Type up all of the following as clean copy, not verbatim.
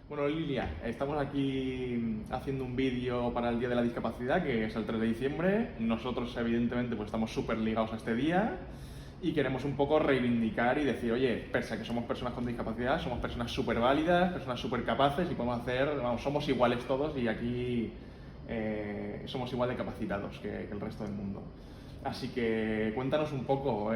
Bueno, Lilia, estamos aquí haciendo un vídeo para el Día de la Discapacidad, que es el 3 de diciembre. Nosotros, evidentemente, pues estamos súper ligados a este día y queremos un poco reivindicar y decir, oye, pese a que somos personas con discapacidad, somos personas súper válidas, personas súper capaces y podemos hacer, vamos, somos iguales todos y aquí somos igual de capacitados que el resto del mundo. Así que cuéntanos un poco,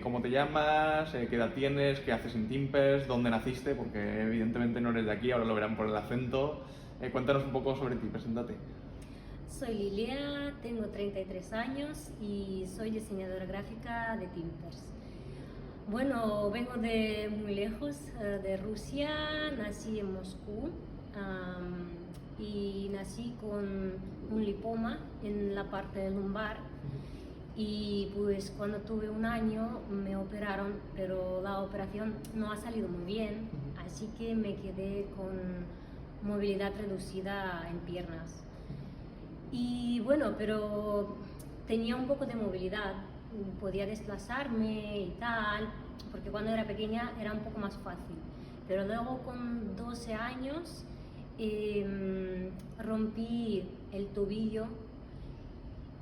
cómo te llamas, qué edad tienes, qué haces en Timpers, dónde naciste, porque evidentemente no eres de aquí, ahora lo verán por el acento. Cuéntanos un poco sobre ti, preséntate. Soy Lilia, tengo 33 años y soy diseñadora gráfica de Timpers. Bueno, vengo de muy lejos, de Rusia, nací en Moscú y nací con un lipoma en la parte lumbar. Y pues cuando tuve un año me operaron, pero la operación no ha salido muy bien, así que me quedé con movilidad reducida en piernas. Y bueno, pero tenía un poco de movilidad, podía desplazarme y tal, porque cuando era pequeña era un poco más fácil. Pero luego con 12 años rompí el tobillo.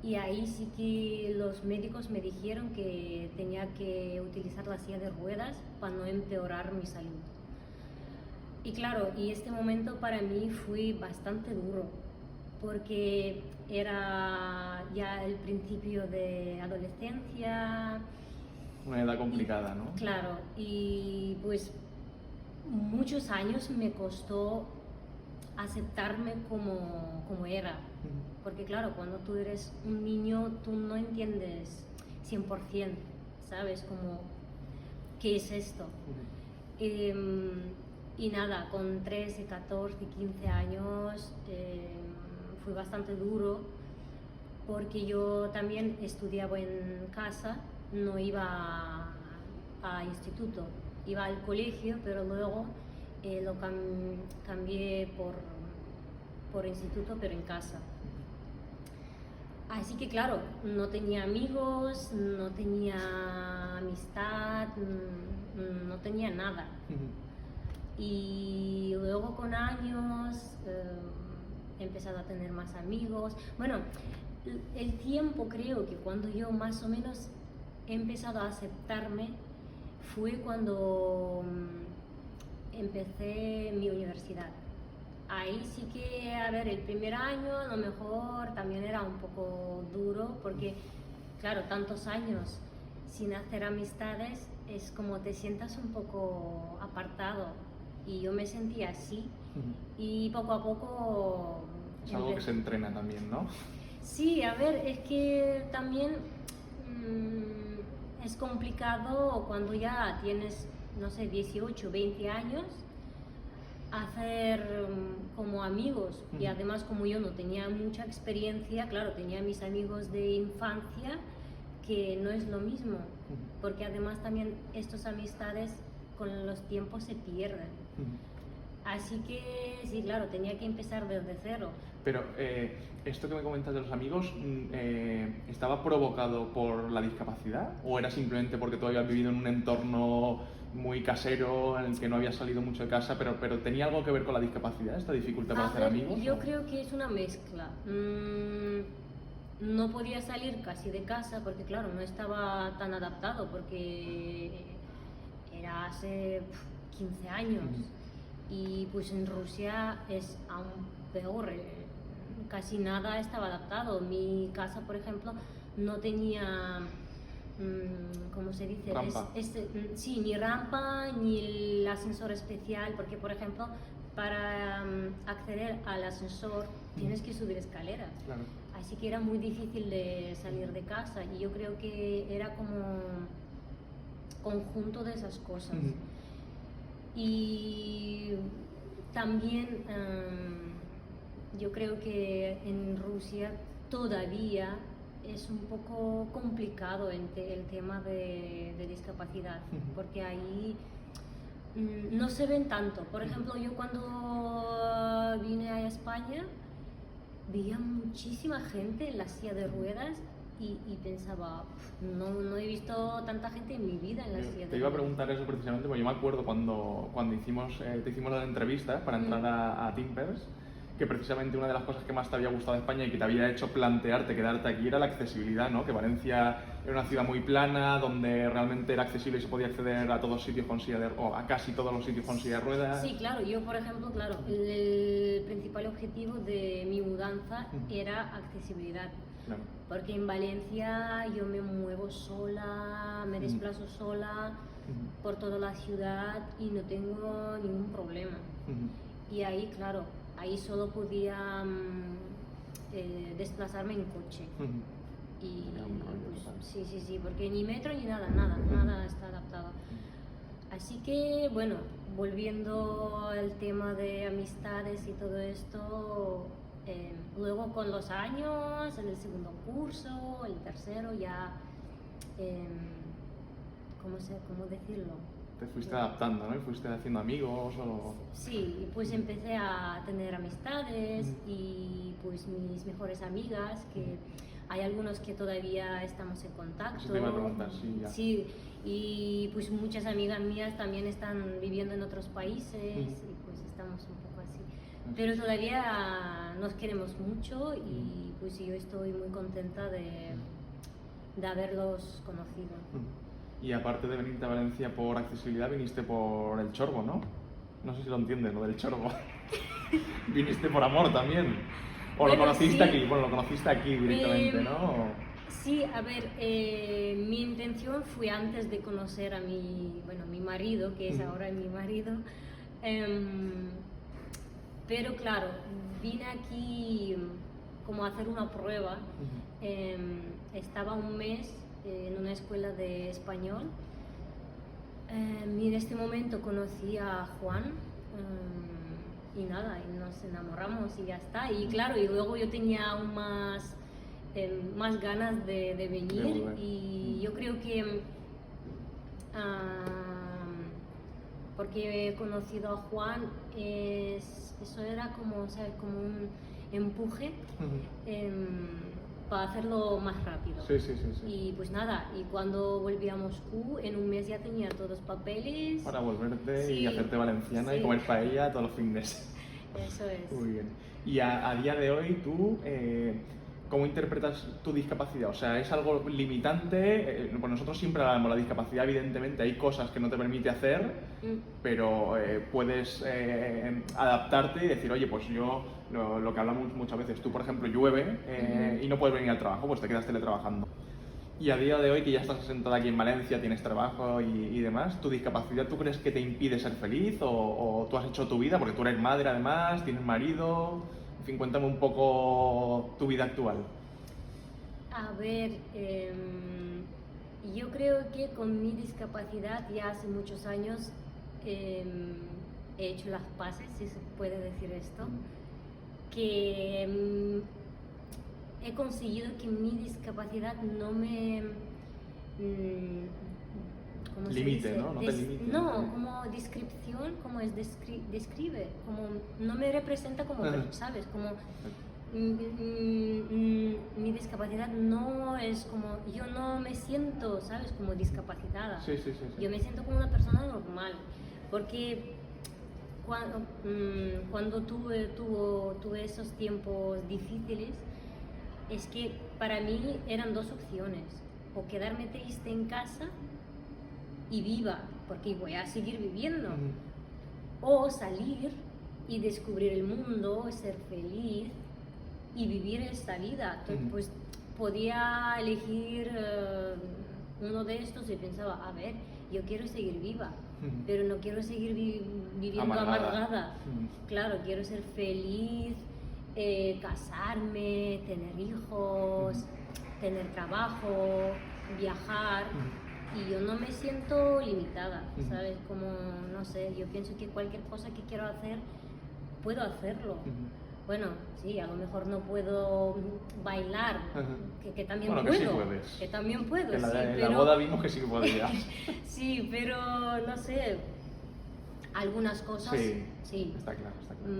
Y ahí sí que los médicos me dijeron que tenía que utilizar la silla de ruedas para no empeorar mi salud. Y claro, y este momento para mí fue bastante duro, porque era ya el principio de adolescencia. Una edad complicada, ¿no? Claro, y pues muchos años me costó aceptarme como era. Porque claro, cuando tú eres un niño, tú no entiendes 100%, ¿sabes? Como, ¿qué es esto? Y nada, con 13, 14, 15 años fue bastante duro, porque yo también estudiaba en casa, no iba a instituto, iba al colegio, pero luego lo cambié por instituto, pero en casa. Así que claro, no tenía amigos, no tenía amistad, no tenía nada. Y luego con años he empezado a tener más amigos. Bueno, el tiempo, creo que cuando yo más o menos he empezado a aceptarme fue cuando empecé mi universidad. Ahí sí que, a ver, el primer año a lo mejor también era un poco duro, porque claro, tantos años sin hacer amistades, es como te sientas un poco apartado, y yo me sentía así. Y poco a poco es algo que se entrena también, ¿no? Sí, a ver, es que también es complicado cuando ya tienes, no sé, 18, 20 años, hacer como amigos. Y además, como yo no tenía mucha experiencia, claro, tenía mis amigos de infancia, que no es lo mismo, porque además también estas amistades con los tiempos se pierden. Así que sí, claro, tenía que empezar desde cero. Pero esto que me comentas de los amigos, ¿estaba provocado por la discapacidad o era simplemente porque tú habías vivido en un entorno muy casero en el que no habías salido mucho de casa, pero tenía algo que ver con la discapacidad, esta dificultad para hacer amigos? Yo creo que es una mezcla. No podía salir casi de casa porque claro, no estaba tan adaptado, porque era hace 15 años. Y pues en Rusia es aún peor, casi nada estaba adaptado. Mi casa, por ejemplo, no tenía, ¿cómo se dice? Rampa. Sí, ni rampa ni el ascensor especial, porque por ejemplo, para acceder al ascensor tienes que subir escaleras. Claro. Así que era muy difícil de salir de casa, y yo creo que era como conjunto de esas cosas. Y también yo creo que en Rusia todavía es un poco complicado el tema de discapacidad, porque ahí no se ven tanto. Por ejemplo, yo cuando vine a España veía muchísima gente en la silla de ruedas y pensaba, no he visto tanta gente en mi vida en la silla de ruedas. Te iba a preguntar eso precisamente, porque yo me acuerdo cuando te hicimos la entrevista para entrar a Timpers, que precisamente una de las cosas que más te había gustado de España y que te había hecho plantearte quedarte aquí era la accesibilidad, ¿no? Que Valencia era una ciudad muy plana, donde realmente era accesible y se podía acceder a todos sitios con silla de ruedas, o a casi todos los sitios con silla de ruedas. Sí, claro, yo por ejemplo, claro, el principal objetivo de mi mudanza era accesibilidad. Claro. Porque en Valencia yo me muevo sola, me desplazo sola por toda la ciudad y no tengo ningún problema. Y ahí, claro, ahí solo podía desplazarme en coche. Y pues, sí, porque ni metro ni nada está adaptado. Así que, bueno, volviendo al tema de amistades y todo esto, luego con los años, en el segundo curso, el tercero, ya, ¿cómo decirlo? Te fuiste adaptando, ¿no? Y fuiste haciendo amigos o... Sí, pues empecé a tener amistades y pues mis mejores amigas, que hay algunos que todavía estamos en contacto. Eso te iba a preguntar, sí, ya. Sí, y pues muchas amigas mías también están viviendo en otros países y pues estamos un poco así. Pero todavía nos queremos mucho y pues yo estoy muy contenta de haberlos conocido. Y aparte de venirte a Valencia por accesibilidad, viniste por el chorbo, ¿no? No sé si lo entiendes, lo del chorbo. Viniste por amor también. O bueno, lo conociste aquí, bueno, lo conociste aquí directamente, ¿no? Sí, a ver, mi intención fue antes de conocer a mi marido, que es ahora mi marido. Pero claro, vine aquí como a hacer una prueba. Estaba un mes en una escuela de español y en este momento conocí a Juan y nada, y nos enamoramos y ya está. Y claro, y luego yo tenía aún más ganas de venir y yo creo que porque he conocido a Juan, eso era como, ¿sabes? Como un empuje para hacerlo más rápido. Sí. Y pues nada, y cuando volví a Moscú, en un mes ya tenía todos los papeles. Para volverte y hacerte valenciana y comer paella todos los fines. Eso es. Muy bien. Y a día de hoy tú, ¿cómo interpretas tu discapacidad? O sea, ¿es algo limitante? Pues nosotros siempre hablamos de la discapacidad, evidentemente hay cosas que no te permite hacer, pero puedes adaptarte y decir, oye, pues yo, lo que hablamos muchas veces, tú por ejemplo llueve y no puedes venir al trabajo, pues te quedas teletrabajando. Y a día de hoy, que ya estás asentada aquí en Valencia, tienes trabajo y demás, ¿tu discapacidad tú crees que te impide ser feliz o tú has hecho tu vida? Porque tú eres madre además, tienes marido... En fin, cuéntame un poco tu vida actual. A ver, yo creo que con mi discapacidad ya hace muchos años he hecho las paces, si se puede decir esto, que he conseguido que mi discapacidad no me... ¿cómo limite, se dice? ¿no? No te limite. No, como descripción, como es describe, como no me representa como, ¿sabes? Como mi discapacidad no es como, yo no me siento, ¿sabes? Como discapacitada. Sí. Yo me siento como una persona normal, porque cuando tuve esos tiempos difíciles, es que para mí eran dos opciones, o quedarme triste en casa y viva, porque voy a seguir viviendo, o salir y descubrir el mundo, ser feliz y vivir esta vida. Entonces, pues podía elegir uno de estos y pensaba, a ver, yo quiero seguir viva, pero no quiero seguir viviendo amargada. Claro, quiero ser feliz, casarme, tener hijos, tener trabajo, viajar. Y yo no me siento limitada, ¿sabes? Como, no sé, yo pienso que cualquier cosa que quiero hacer, puedo hacerlo. Bueno, sí, a lo mejor no puedo bailar, que también bueno, puedo. Que sí puedes. Que también puedo, que sí, en pero... la boda vimos que sí que podías. Sí, pero no sé, Algunas cosas, Sí, sí. está claro, está claro.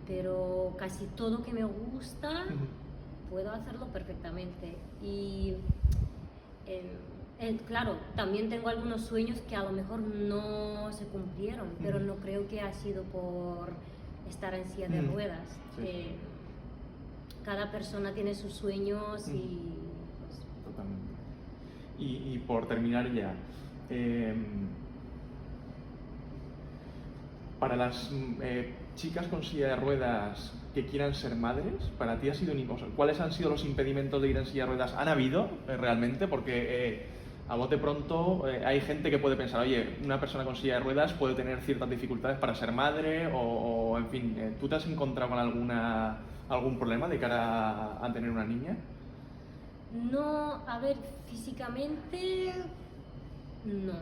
Pero casi todo que me gusta, Ujú. puedo hacerlo perfectamente. Y claro, también tengo algunos sueños que a lo mejor no se cumplieron, pero Ujú. no creo que ha sido por estar en silla de Ujú. ruedas. Sí, sí. Cada persona tiene sus sueños Ujú. y pues, Totalmente. Y por terminar ya, para las chicas con silla de ruedas que quieran ser madres, para ti ha sido ¿cuáles han sido los impedimentos de ir en silla de ruedas? ¿Han habido realmente? Porque a bote pronto hay gente que puede pensar, oye, una persona con silla de ruedas puede tener ciertas dificultades para ser madre o en fin, ¿tú te has encontrado con algún problema de cara a tener una niña? no, a ver, físicamente no.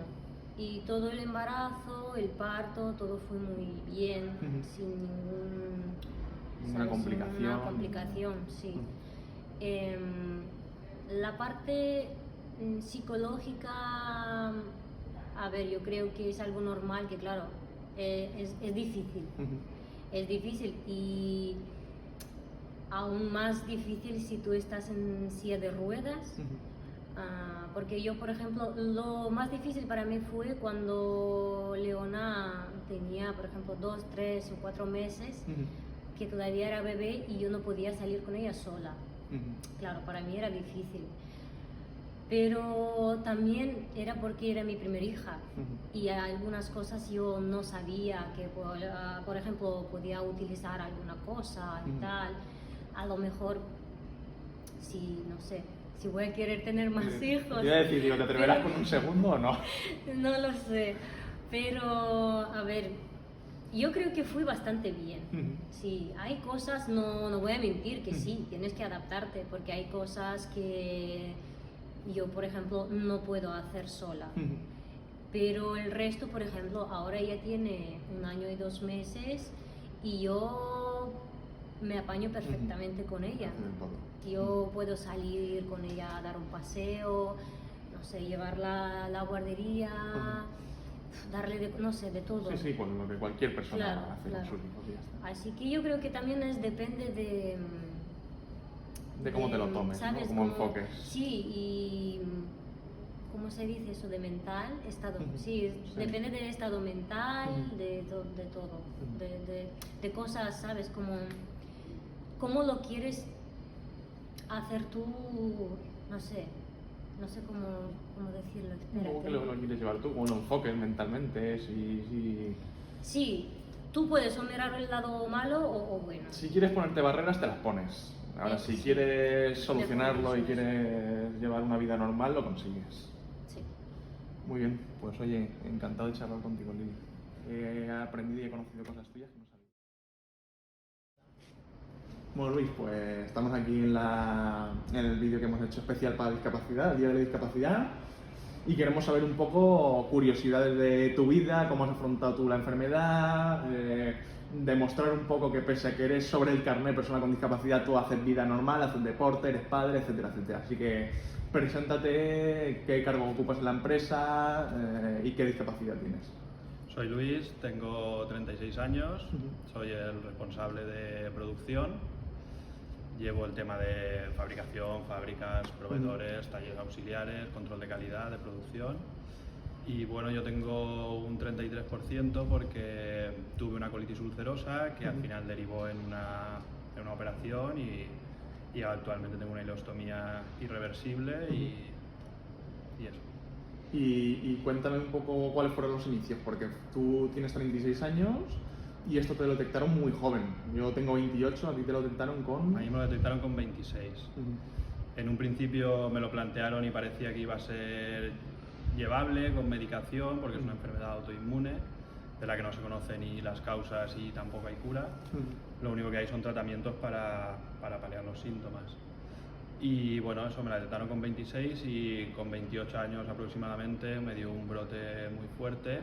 Y todo el embarazo, el parto, todo fue muy bien, Ujú. sin Ninguna ¿sabes? complicación. Ninguna complicación, sí. Ujú. La parte psicológica, a ver, yo creo que es algo normal, que claro, es difícil. Ujú. Es difícil y aún más difícil si tú estás en silla de ruedas. Ujú. Porque yo, por ejemplo, lo más difícil para mí fue cuando Leona tenía, por ejemplo, 2, 3 o 4 meses, Ujú. que todavía era bebé y yo no podía salir con ella sola. Ujú. Claro, para mí era difícil. Pero también era porque era mi primera hija Ujú. y algunas cosas yo no sabía que, por ejemplo, podía utilizar alguna cosa y Ujú. tal. A lo mejor, si, no sé, si voy a querer tener más hijos. Te iba a decir, digo, ¿te atreverás pero- con un segundo o no? No lo sé, pero a ver, yo creo que fui bastante bien. Ujú. Sí, hay cosas, no voy a mentir que sí, tienes que adaptarte porque hay cosas que yo, por ejemplo, no puedo hacer sola. Ujú. Pero el resto, por ejemplo, ahora ella tiene 1 año y 2 meses y yo me apaño perfectamente con ella. Hacer todo. Yo puedo salir con ella a dar un paseo, no sé, llevarla a la guardería, darle de, no sé, de todo. Sí, sí, con lo que cualquier persona Claro, hace con claro. sus hijos y ya está. Así que yo creo que también depende De cómo te lo tomes, ¿no? ¿sabes? Cómo enfoques. Sí, y ¿cómo se dice eso? De mental, estado. Ujú. Sí, Sí. depende del estado mental, Ujú. de todo, Ujú. de cosas, ¿sabes? Cómo lo quieres hacer tú, no sé cómo decirlo, espera. ¿Cómo que lo quieres llevar tú? ¿Cómo lo enfoques mentalmente? Sí, tú puedes o mirar el lado malo o bueno. Si quieres ponerte barreras, te las pones. Ahora, si Sí. quieres solucionarlo y Eso es. quieres llevar una vida normal, lo consigues. Sí. Muy bien, pues oye, encantado de charlar contigo, Lili. He aprendido y he conocido cosas tuyas que no sabía. Bueno, Luis, pues estamos aquí en el vídeo que hemos hecho especial para discapacidad, el Día de la Discapacidad, y queremos saber un poco curiosidades de tu vida, cómo has afrontado tú la enfermedad, demostrar un poco que pese a que eres sobre el carnet persona con discapacidad, tú haces vida normal, haces deporte, eres padre, etcétera, etcétera. Así que preséntate, qué cargo ocupas en la empresa y qué discapacidad tienes. Soy Luis, tengo 36 años, Ujú. soy el responsable de producción. Llevo el tema de fabricación, fábricas, proveedores, talleres auxiliares, control de calidad, de producción. Y bueno, yo tengo un 33% porque tuve una colitis ulcerosa que al final derivó en una operación y actualmente tengo una ileostomía irreversible y eso. Y cuéntame un poco cuáles fueron los inicios, porque tú tienes 36 años y esto te lo detectaron muy joven. Yo tengo 28, a ti te lo detectaron con... A mí me lo detectaron con 26. Ujú. En un principio me lo plantearon y parecía que iba a ser llevable con medicación porque es una enfermedad autoinmune de la que no se conocen ni las causas y tampoco hay cura. Lo único que hay son tratamientos para paliar los síntomas. Y bueno, eso me la detectaron con 26 y con 28 años aproximadamente me dio un brote muy fuerte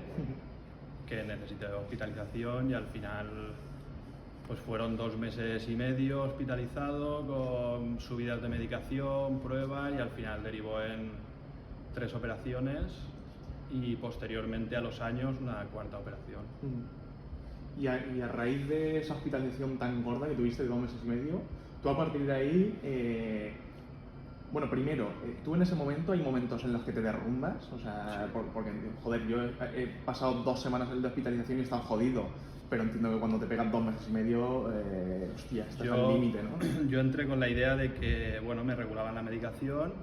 que necesité hospitalización y al final pues fueron 2 meses y medio hospitalizado con subidas de medicación, pruebas y al final derivó en 3 operaciones y posteriormente a los años una cuarta operación. Y a raíz de esa hospitalización tan gorda que tuviste de 2 meses y medio, tú a partir de ahí, bueno, primero, tú en ese momento hay momentos en los que te derrumbas, o sea, Sí. porque, joder, yo he pasado 2 semanas de hospitalización y he estado jodido, pero entiendo que cuando te pegan 2 meses y medio, hostia, estás al límite, ¿no? Yo entré con la idea de que, bueno, me regulaban la medicación,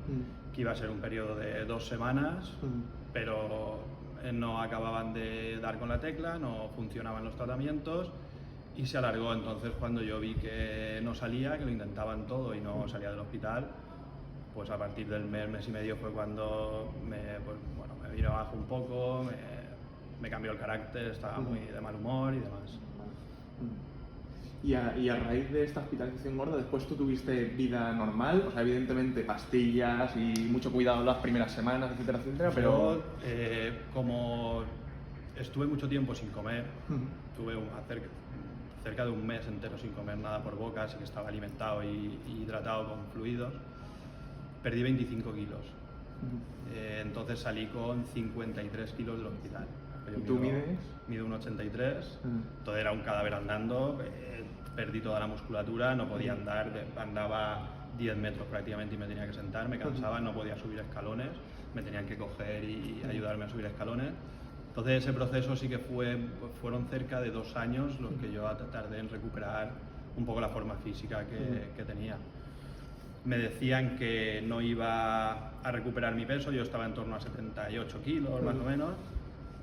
que iba a ser un periodo de 2 semanas, pero no acababan de dar con la tecla, no funcionaban los tratamientos y se alargó. Entonces, cuando yo vi que no salía, que lo intentaban todo y no salía del hospital, pues a partir del mes y medio fue cuando me vino abajo un poco, me cambió el carácter, estaba muy de mal humor y demás. Y a raíz de esta hospitalización gorda, después tú tuviste vida normal, o sea, evidentemente pastillas y mucho cuidado las primeras semanas, etcétera, etcétera, pero... Yo, como estuve mucho tiempo sin comer, tuve cerca de un mes entero sin comer nada por boca, así que estaba alimentado y hidratado con fluidos, perdí 25 kilos. Entonces salí con 53 kilos del hospital. ¿Y tú mides? Mido 1,83, todo era un cadáver andando, perdí toda la musculatura, no podía andar, andaba 10 metros prácticamente y me tenía que sentar, me cansaba, no podía subir escalones, me tenían que coger y ayudarme a subir escalones. Entonces ese proceso sí que fueron cerca de 2 años los que yo tardé en recuperar un poco la forma física que tenía. Me decían que no iba a recuperar mi peso, yo estaba en torno a 78 kilos más o menos.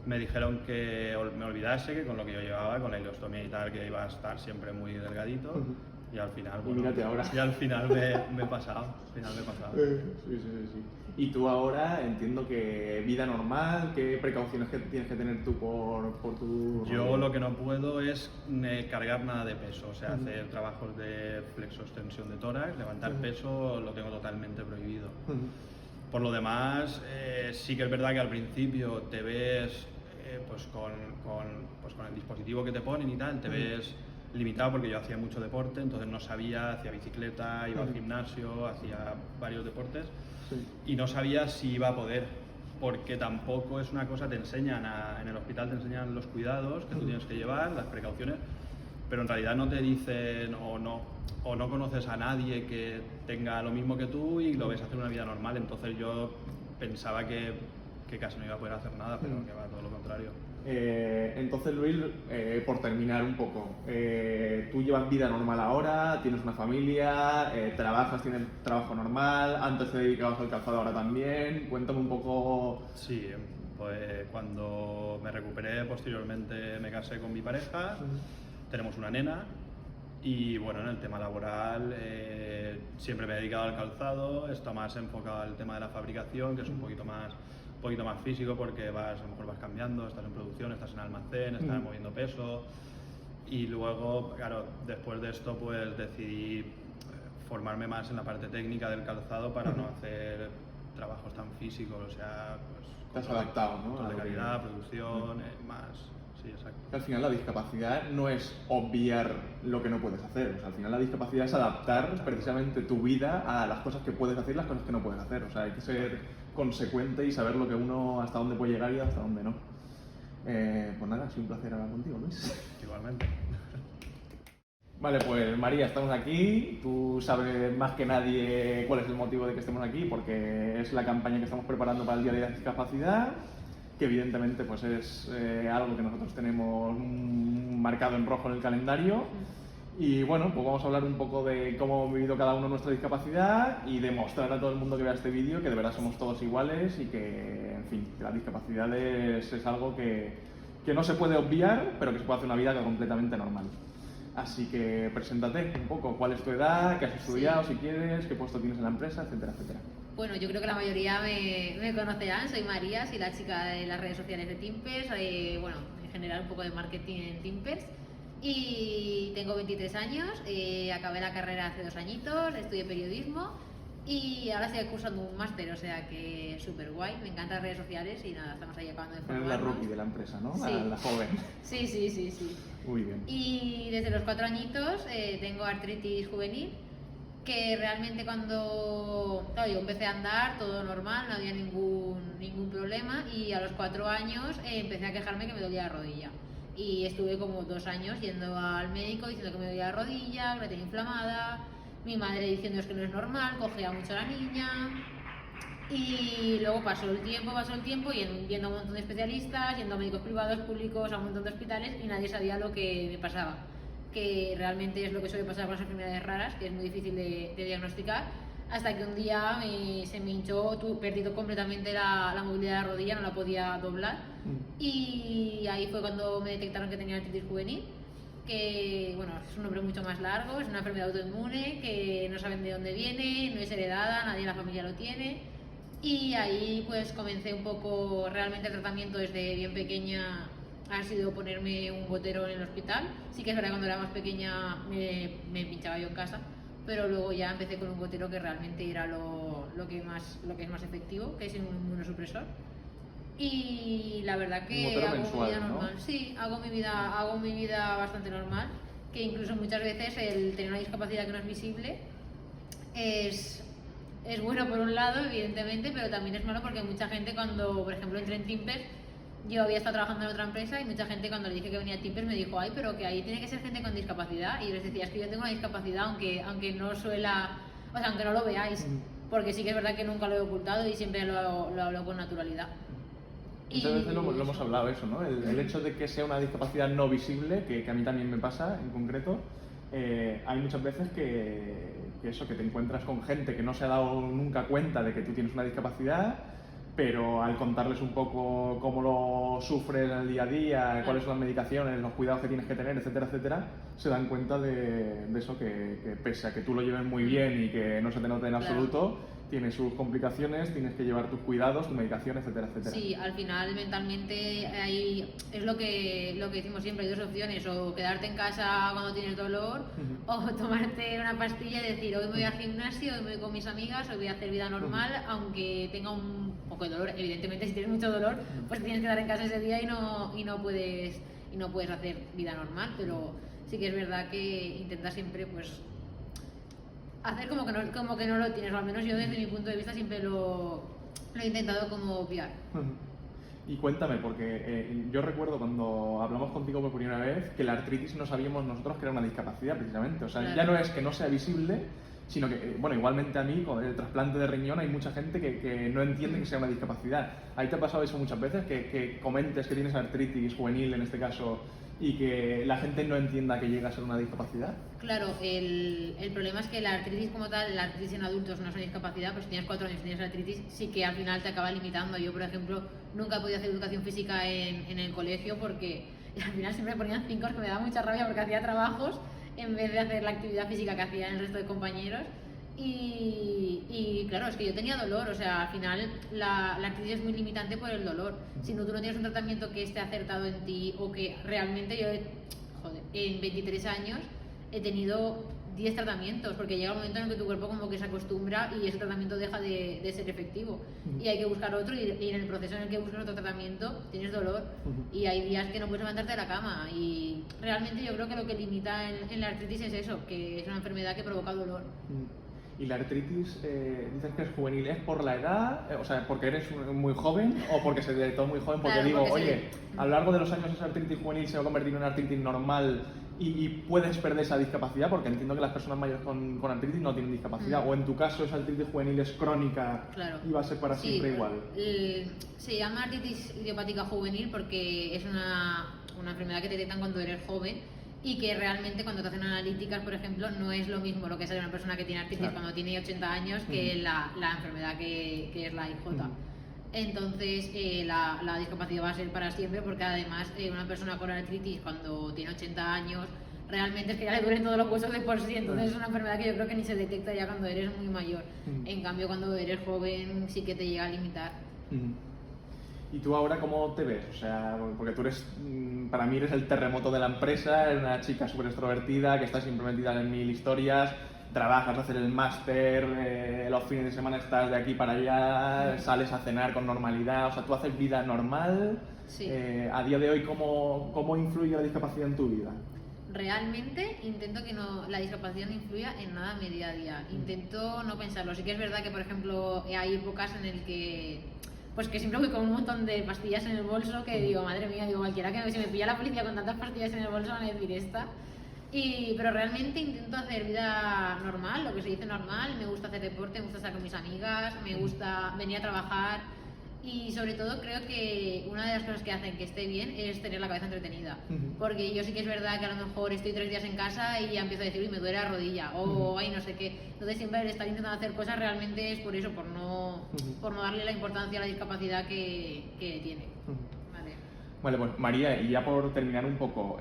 Me dijeron que me olvidase, que con lo que yo llevaba, con la ileostomía y tal, que iba a estar siempre muy delgadito. Y al final, bueno, y mírate ahora. Y al final me he pasado. Sí. Y tú ahora entiendo que vida normal, ¿qué precauciones tienes que tener tú por tu... Yo lo que no puedo es cargar nada de peso, o sea, hacer trabajos de flexo-extensión de tórax, levantar peso, lo tengo totalmente prohibido. Por lo demás, sí que es verdad que al principio te ves pues con el dispositivo que te ponen y tal, te ves limitado porque yo hacía mucho deporte, entonces no sabía, hacía bicicleta, iba al gimnasio, hacía varios deportes y no sabía si iba a poder, porque tampoco es una cosa, te enseñan, en el hospital te enseñan los cuidados que tú tienes que llevar, las precauciones, pero en realidad no te dicen o no conoces a nadie que tenga lo mismo que tú y lo ves hacer una vida normal, entonces yo pensaba que casi no iba a poder hacer nada, pero que va todo lo contrario. Entonces Luis, por terminar un poco, tú llevas vida normal ahora, tienes una familia, trabajas, tienes trabajo normal, antes te dedicabas al calzado, ahora también, cuéntame un poco... Sí, pues cuando me recuperé posteriormente me casé con mi pareja, tenemos una nena y bueno, en el tema laboral siempre me he dedicado al calzado, está más enfocado al tema de la fabricación, que es un poquito más físico porque a lo mejor vas cambiando, estás en producción, estás en almacén, estás moviendo peso y luego, claro, después de esto pues decidí formarme más en la parte técnica del calzado para no hacer trabajos tan físicos, o sea, pues... Te has adaptado, ¿no? Control de calidad, producción, más... Sí, exacto. Al final la discapacidad no es obviar lo que no puedes hacer, o sea, al final la discapacidad es adaptar precisamente tu vida a las cosas que puedes hacer y las cosas que no puedes hacer, o sea, hay que ser consecuente y saber lo que uno, hasta dónde puede llegar y hasta dónde no. Pues nada, ha sido un placer hablar contigo, Luis. Igualmente. Vale, pues María, estamos aquí, tú sabes más que nadie cuál es el motivo de que estemos aquí, porque es la campaña que estamos preparando para el Día de la Discapacidad, que evidentemente pues es algo que nosotros tenemos marcado en rojo en el calendario. Y bueno, pues vamos a hablar un poco de cómo hemos vivido cada uno nuestra discapacidad y demostrar a todo el mundo que vea este vídeo que de verdad somos todos iguales y que, en fin, que la discapacidad es algo que no se puede obviar, pero que se puede hacer una vida completamente normal. Así que preséntate un poco, cuál es tu edad, qué has estudiado, si quieres, qué puesto tienes en la empresa, etcétera, etcétera. Bueno, yo creo que la mayoría me conocerán, soy María, soy la chica de las redes sociales de Timpers, bueno, en general un poco de marketing en Timpers. Y tengo 23 años, acabé la carrera hace 2 añitos, estudié periodismo y ahora estoy cursando un máster, o sea que súper guay, me encantan las redes sociales y nada, estamos ahí acabando de formarnos. Eres la rookie de la empresa, ¿no? Sí. La joven. Sí. Muy bien. Y desde los 4 añitos tengo artritis juvenil que realmente cuando claro, yo empecé a andar, todo normal, no había ningún problema, y a los 4 años empecé a quejarme que me dolía la rodilla. Y estuve como 2 años yendo al médico diciendo que me dolía la rodilla, que la tenía inflamada, mi madre diciendo es que no es normal, cogía mucho a la niña. Y luego pasó el tiempo, yendo a un montón de especialistas, yendo a médicos privados, públicos, a un montón de hospitales, y nadie sabía lo que me pasaba. Que realmente es lo que suele pasar con las enfermedades raras, que es muy difícil de diagnosticar, hasta que un día se me hinchó, perdí completamente la movilidad de la rodilla, no la podía doblar, y ahí fue cuando me detectaron que tenía artritis juvenil, que bueno, es un nombre mucho más largo, es una enfermedad autoinmune, que no saben de dónde viene, no es heredada, nadie en la familia lo tiene, y ahí pues comencé un poco, realmente el tratamiento desde bien pequeña ha sido ponerme un gotero en el hospital. Sí que es verdad que cuando era más pequeña me pinchaba yo en casa, pero luego ya empecé con un gotero que realmente era lo que es más efectivo, que es un inmunosupresor. Y la verdad que hago mensual, mi vida ¿no? normal. Sí, hago mi vida bastante normal, que incluso muchas veces el tener una discapacidad que no es visible es bueno por un lado, evidentemente, pero también es malo porque mucha gente cuando, por ejemplo, entré en Timpers, yo había estado trabajando en otra empresa y mucha gente cuando le dije que venía a Timpers me dijo, ay, pero que ahí tiene que ser gente con discapacidad. Y yo les decía, es que yo tengo una discapacidad aunque no suela, o sea, aunque no lo veáis, porque sí que es verdad que nunca lo he ocultado y siempre lo hablo con naturalidad. Muchas veces lo hemos hablado eso, ¿no? El hecho de que sea una discapacidad no visible, que a mí también me pasa en concreto, hay muchas veces que te encuentras con gente que no se ha dado nunca cuenta de que tú tienes una discapacidad, pero al contarles un poco cómo lo sufres en el día a día, cuáles son las medicaciones, los cuidados que tienes que tener, etcétera, etcétera, se dan cuenta de eso, que pese a que tú lo lleves muy bien y que no se te note en absoluto, tiene sus complicaciones, tienes que llevar tus cuidados, tu medicación, etcétera, etcétera. Sí, al final mentalmente es lo que decimos siempre, hay dos opciones, o quedarte en casa cuando tienes dolor, o tomarte una pastilla y decir, hoy me voy al gimnasio, hoy me voy con mis amigas, hoy voy a hacer vida normal, aunque tenga un poco de dolor. Evidentemente, si tienes mucho dolor, pues te tienes que quedar en casa ese día y no puedes hacer vida normal, pero sí que es verdad que intenta siempre pues hacer como que no lo tienes, o al menos yo desde mi punto de vista siempre lo he intentado como obviar. Y cuéntame, porque yo recuerdo cuando hablamos contigo por primera vez que la artritis no sabíamos nosotros que era una discapacidad precisamente, o sea, claro. Ya no es que no sea visible, sino que, bueno, igualmente a mí con el trasplante de riñón hay mucha gente que no entiende que sea una discapacidad. ¿Ahí te ha pasado eso muchas veces, que comentes que tienes artritis juvenil en este caso y que la gente no entienda que llega a ser una discapacidad? Claro, el problema es que la artritis como tal, la artritis en adultos no es una discapacidad, pero si tienes 4 años y tienes artritis, sí que al final te acaba limitando. Yo, por ejemplo, nunca he podido hacer educación física en el colegio porque al final siempre me ponían 5 que me daba mucha rabia porque hacía trabajos en vez de hacer la actividad física que hacían el resto de compañeros. Y claro, es que yo tenía dolor, o sea, al final la artritis es muy limitante por el dolor. Si no, tú no tienes un tratamiento que esté acertado en ti o que realmente en 23 años he tenido 10 tratamientos, porque llega un momento en el que tu cuerpo como que se acostumbra y ese tratamiento deja de ser efectivo y hay que buscar otro, y en el proceso en el que buscas otro tratamiento tienes dolor y hay días que no puedes levantarte de la cama, y realmente yo creo que lo que limita en la artritis es eso, que es una enfermedad que provoca dolor. ¿Y la artritis, dices que es juvenil, es por la edad, o sea, porque eres muy joven o porque se detectó muy joven? Porque Claro, digo, porque oye, a lo largo de los años esa artritis juvenil se va a convertir en una artritis normal y puedes perder esa discapacidad, porque entiendo que las personas mayores con artritis no tienen discapacidad, o en tu caso esa artritis juvenil es crónica, claro, y va a ser para siempre igual. Se llama artritis idiopática juvenil porque es una enfermedad que te detectan cuando eres joven y que realmente cuando te hacen analíticas, por ejemplo, no es lo mismo lo que sale una persona que tiene artritis cuando tiene 80 años que la enfermedad que es la IJ. Entonces la discapacidad va a ser para siempre, porque además una persona con artritis cuando tiene 80 años realmente es que ya le duelen todos los huesos de por sí, entonces es una enfermedad que yo creo que ni se detecta ya cuando eres muy mayor. En cambio, cuando eres joven sí que te llega a limitar. ¿Y tú ahora cómo te ves? O sea, porque tú eres, para mí eres el terremoto de la empresa, eres una chica súper extrovertida, que está siempre metida en 1000 historias, trabajas, haces el máster, los fines de semana estás de aquí para allá, sales a cenar con normalidad, o sea, tú haces vida normal. Sí. A día de hoy, ¿cómo influye la discapacidad en tu vida? realmente intento que la discapacidad no influya en nada en mi día a día. Intento no pensarlo. Sí que es verdad que, por ejemplo, hay épocas en el que pues que siempre voy con un montón de pastillas en el bolso que digo, madre mía, digo, cualquiera que se me pilla la policía con tantas pastillas en el bolso van a decir esta. Pero realmente intento hacer vida normal, lo que se dice normal. Me gusta hacer deporte, me gusta estar con mis amigas, me gusta venir a trabajar. Y sobre todo creo que una de las cosas que hacen que esté bien es tener la cabeza entretenida. Porque yo sí que es verdad que a lo mejor estoy 3 días en casa y ya empiezo a decir, uy, me duele la rodilla, o ay, no sé qué. Entonces siempre el estar intentando hacer cosas realmente es por eso, por no darle la importancia a la discapacidad que tiene. Vale, pues María, y ya por terminar un poco,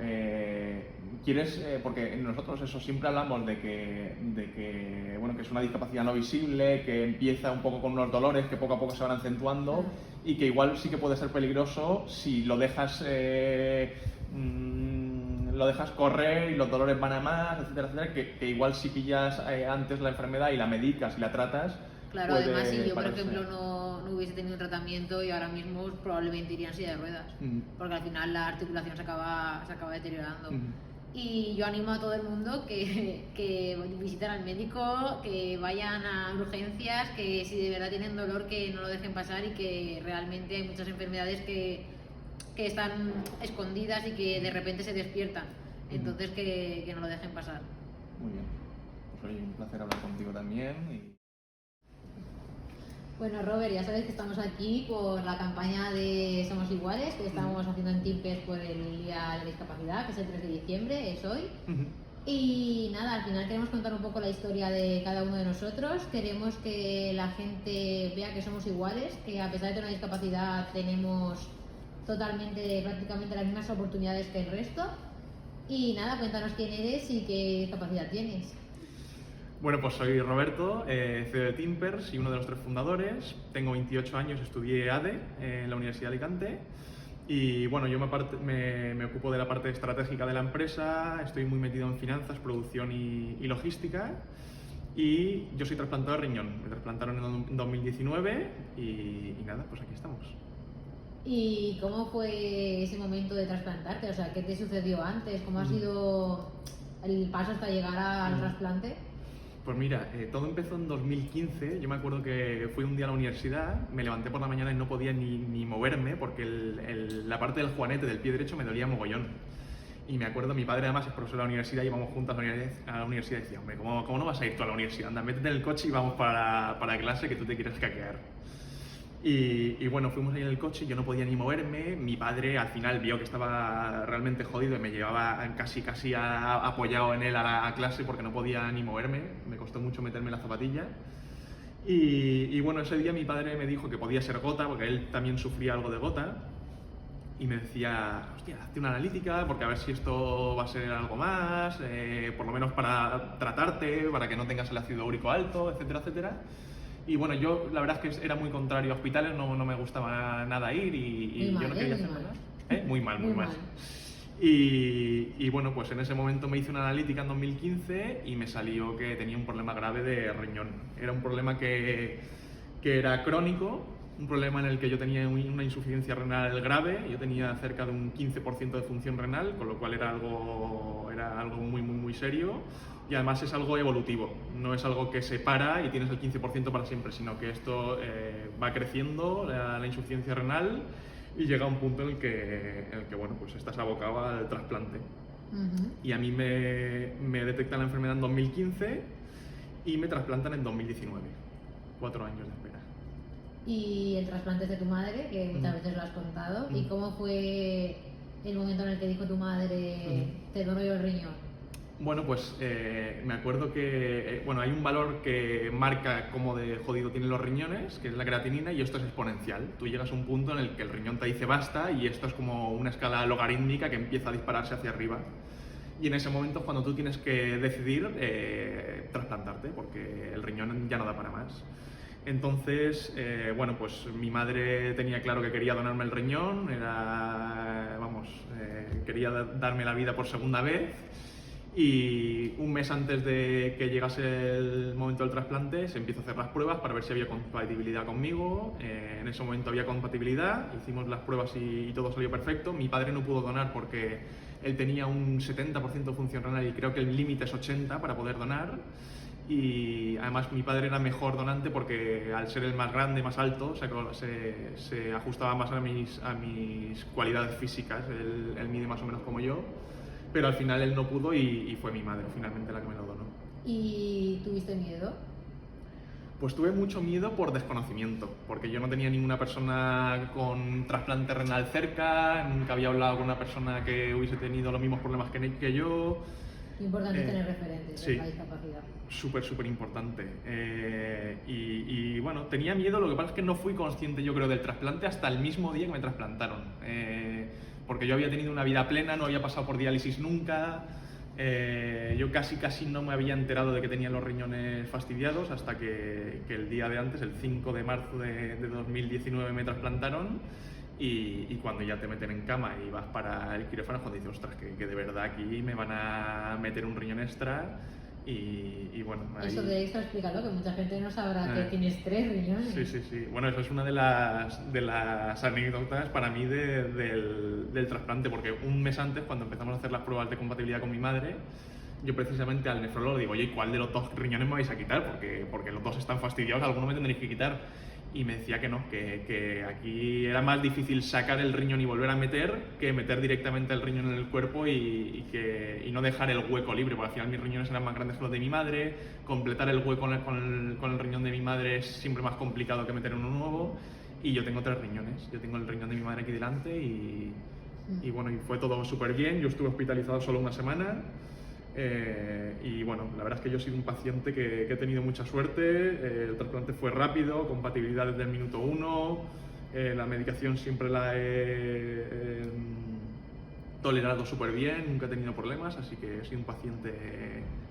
¿quieres, porque nosotros eso siempre hablamos de que, bueno, que es una discapacidad no visible, que empieza un poco con unos dolores que poco a poco se van acentuando y que igual sí que puede ser peligroso si lo dejas correr y los dolores van a más, etcétera, etcétera, que igual si pillas antes la enfermedad y la medicas y la tratas. Claro, además si yo, por ejemplo, no hubiese tenido un tratamiento y ahora mismo probablemente iría en silla de ruedas, porque al final la articulación se acaba deteriorando. Y yo animo a todo el mundo que visiten al médico, que vayan a urgencias, que si de verdad tienen dolor que no lo dejen pasar y que realmente hay muchas enfermedades que están escondidas y que de repente se despiertan. Entonces que no lo dejen pasar. Muy bien. Pues oye, un placer hablar contigo también. Bueno, Robert, ya sabes que estamos aquí por la campaña de Somos Iguales, que estamos haciendo en Timpes por el Día de la Discapacidad, que es el 3 de diciembre, es hoy. Y nada, al final queremos contar un poco la historia de cada uno de nosotros. Queremos que la gente vea que somos iguales, que a pesar de tener una discapacidad tenemos prácticamente las mismas oportunidades que el resto. Y nada, cuéntanos quién eres y qué discapacidad tienes. Bueno, pues soy Roberto, CEO de Timpers y uno de los 3 fundadores. Tengo 28 años, estudié ADE en la Universidad de Alicante y bueno, yo me ocupo de la parte estratégica de la empresa, estoy muy metido en finanzas, producción y logística y yo soy trasplantado de riñón. Me trasplantaron en 2019 y nada, pues aquí estamos. ¿Y cómo fue ese momento de trasplantarte? O sea, ¿qué te sucedió antes? ¿Cómo ha sido el paso hasta llegar al trasplante? Pues mira, todo empezó en 2015. Yo me acuerdo que fui un día a la universidad, me levanté por la mañana y no podía ni moverme porque la parte del juanete del pie derecho me dolía mogollón. Y me acuerdo, mi padre además es profesor de la universidad, íbamos juntos a la universidad y decía, hombre, ¿cómo no vas a ir tú a la universidad? Anda, métete en el coche y vamos para clase que tú te quieres caquear. Y bueno, fuimos ahí en el coche, yo no podía ni moverme, mi padre al final vio que estaba realmente jodido y me llevaba casi apoyado en él a clase porque no podía ni moverme, me costó mucho meterme la zapatilla. Y bueno, ese día mi padre me dijo que podía ser gota, porque él también sufría algo de gota, y me decía, hostia, hazte una analítica porque a ver si esto va a ser algo más, por lo menos para tratarte, para que no tengas el ácido úrico alto, etcétera, etcétera. Y bueno, yo la verdad es que era muy contrario a hospitales, no me gustaba nada ir y yo no quería hacer nada. Muy mal. Y bueno, pues en ese momento me hice una analítica en 2015 y me salió que tenía un problema grave de riñón. Era un problema que era crónico, un problema en el que yo tenía una insuficiencia renal grave, yo tenía cerca de un 15% de función renal, con lo cual era algo muy serio. Y además es algo evolutivo, no es algo que se para y tienes el 15% para siempre, sino que esto va creciendo, la insuficiencia renal, y llega a un punto en el que bueno, pues estás abocado al trasplante. Y a mí me detectan la enfermedad en 2015 y me trasplantan en 2019, 4 años de espera. Y el trasplante es de tu madre, que muchas veces lo has contado. ¿Y cómo fue el momento en el que dijo tu madre, te dono yo el riñón? Bueno, pues me acuerdo que hay un valor que marca cómo de jodido tienen los riñones, que es la creatinina, y esto es exponencial. Tú llegas a un punto en el que el riñón te dice basta y esto es como una escala logarítmica que empieza a dispararse hacia arriba. Y en ese momento es cuando tú tienes que decidir trasplantarte, porque el riñón ya no da para más. Entonces, pues mi madre tenía claro que quería donarme el riñón, quería darme la vida por segunda vez. Y un mes antes de que llegase el momento del trasplante se empieza a hacer las pruebas para ver si había compatibilidad conmigo. En ese momento había compatibilidad, hicimos las pruebas y todo salió perfecto. Mi padre no pudo donar porque él tenía un 70% de función renal y creo que el límite es 80 para poder donar. Y además mi padre era mejor donante porque al ser el más grande, más alto, se ajustaba más a mis cualidades físicas. Él mide más o menos como yo, pero al final él no pudo y fue mi madre finalmente la que me lo donó. ¿Y tuviste miedo? Pues tuve mucho miedo por desconocimiento, porque yo no tenía ninguna persona con trasplante renal cerca, nunca había hablado con una persona que hubiese tenido los mismos problemas que yo. Importante tener referentes sí. de la discapacidad. Súper importante. Y bueno, tenía miedo, lo que pasa es que no fui consciente, yo creo, del trasplante hasta el mismo día que me trasplantaron. Porque yo había tenido una vida plena, no había pasado por diálisis nunca. Yo casi no me había enterado de que tenía los riñones fastidiados hasta que el día de antes, el 5 de marzo de 2019, me trasplantaron. Y cuando ya te meten en cama y vas para el quirófano, cuando dices, ostras, que de verdad aquí me van a meter un riñón extra. Y bueno, ahí... Eso de extra, explícalo, que mucha gente no sabrá que tienes 3 riñones. Sí. Bueno, eso es una de las anécdotas para mí del trasplante, porque un mes antes, cuando empezamos a hacer las pruebas de compatibilidad con mi madre, yo precisamente al nefrólogo digo, oye, ¿cuál de los 2 riñones me vais a quitar? Porque los 2 están fastidiados, alguno me tendréis que quitar. Y me decía que no, que aquí era más difícil sacar el riñón y volver a meter que meter directamente el riñón en el cuerpo y no dejar el hueco libre, porque al final mis riñones eran más grandes que los de mi madre, completar el hueco con el riñón de mi madre es siempre más complicado que meter uno nuevo, y yo tengo 3 riñones, yo tengo el riñón de mi madre aquí delante y bueno, y fue todo súper bien, yo estuve hospitalizado solo una semana. Y bueno, la verdad es que yo he sido un paciente que he tenido mucha suerte, el trasplante fue rápido, compatibilidad desde el minuto 1, la medicación siempre la he tolerado súper bien, nunca he tenido problemas, así que he sido un paciente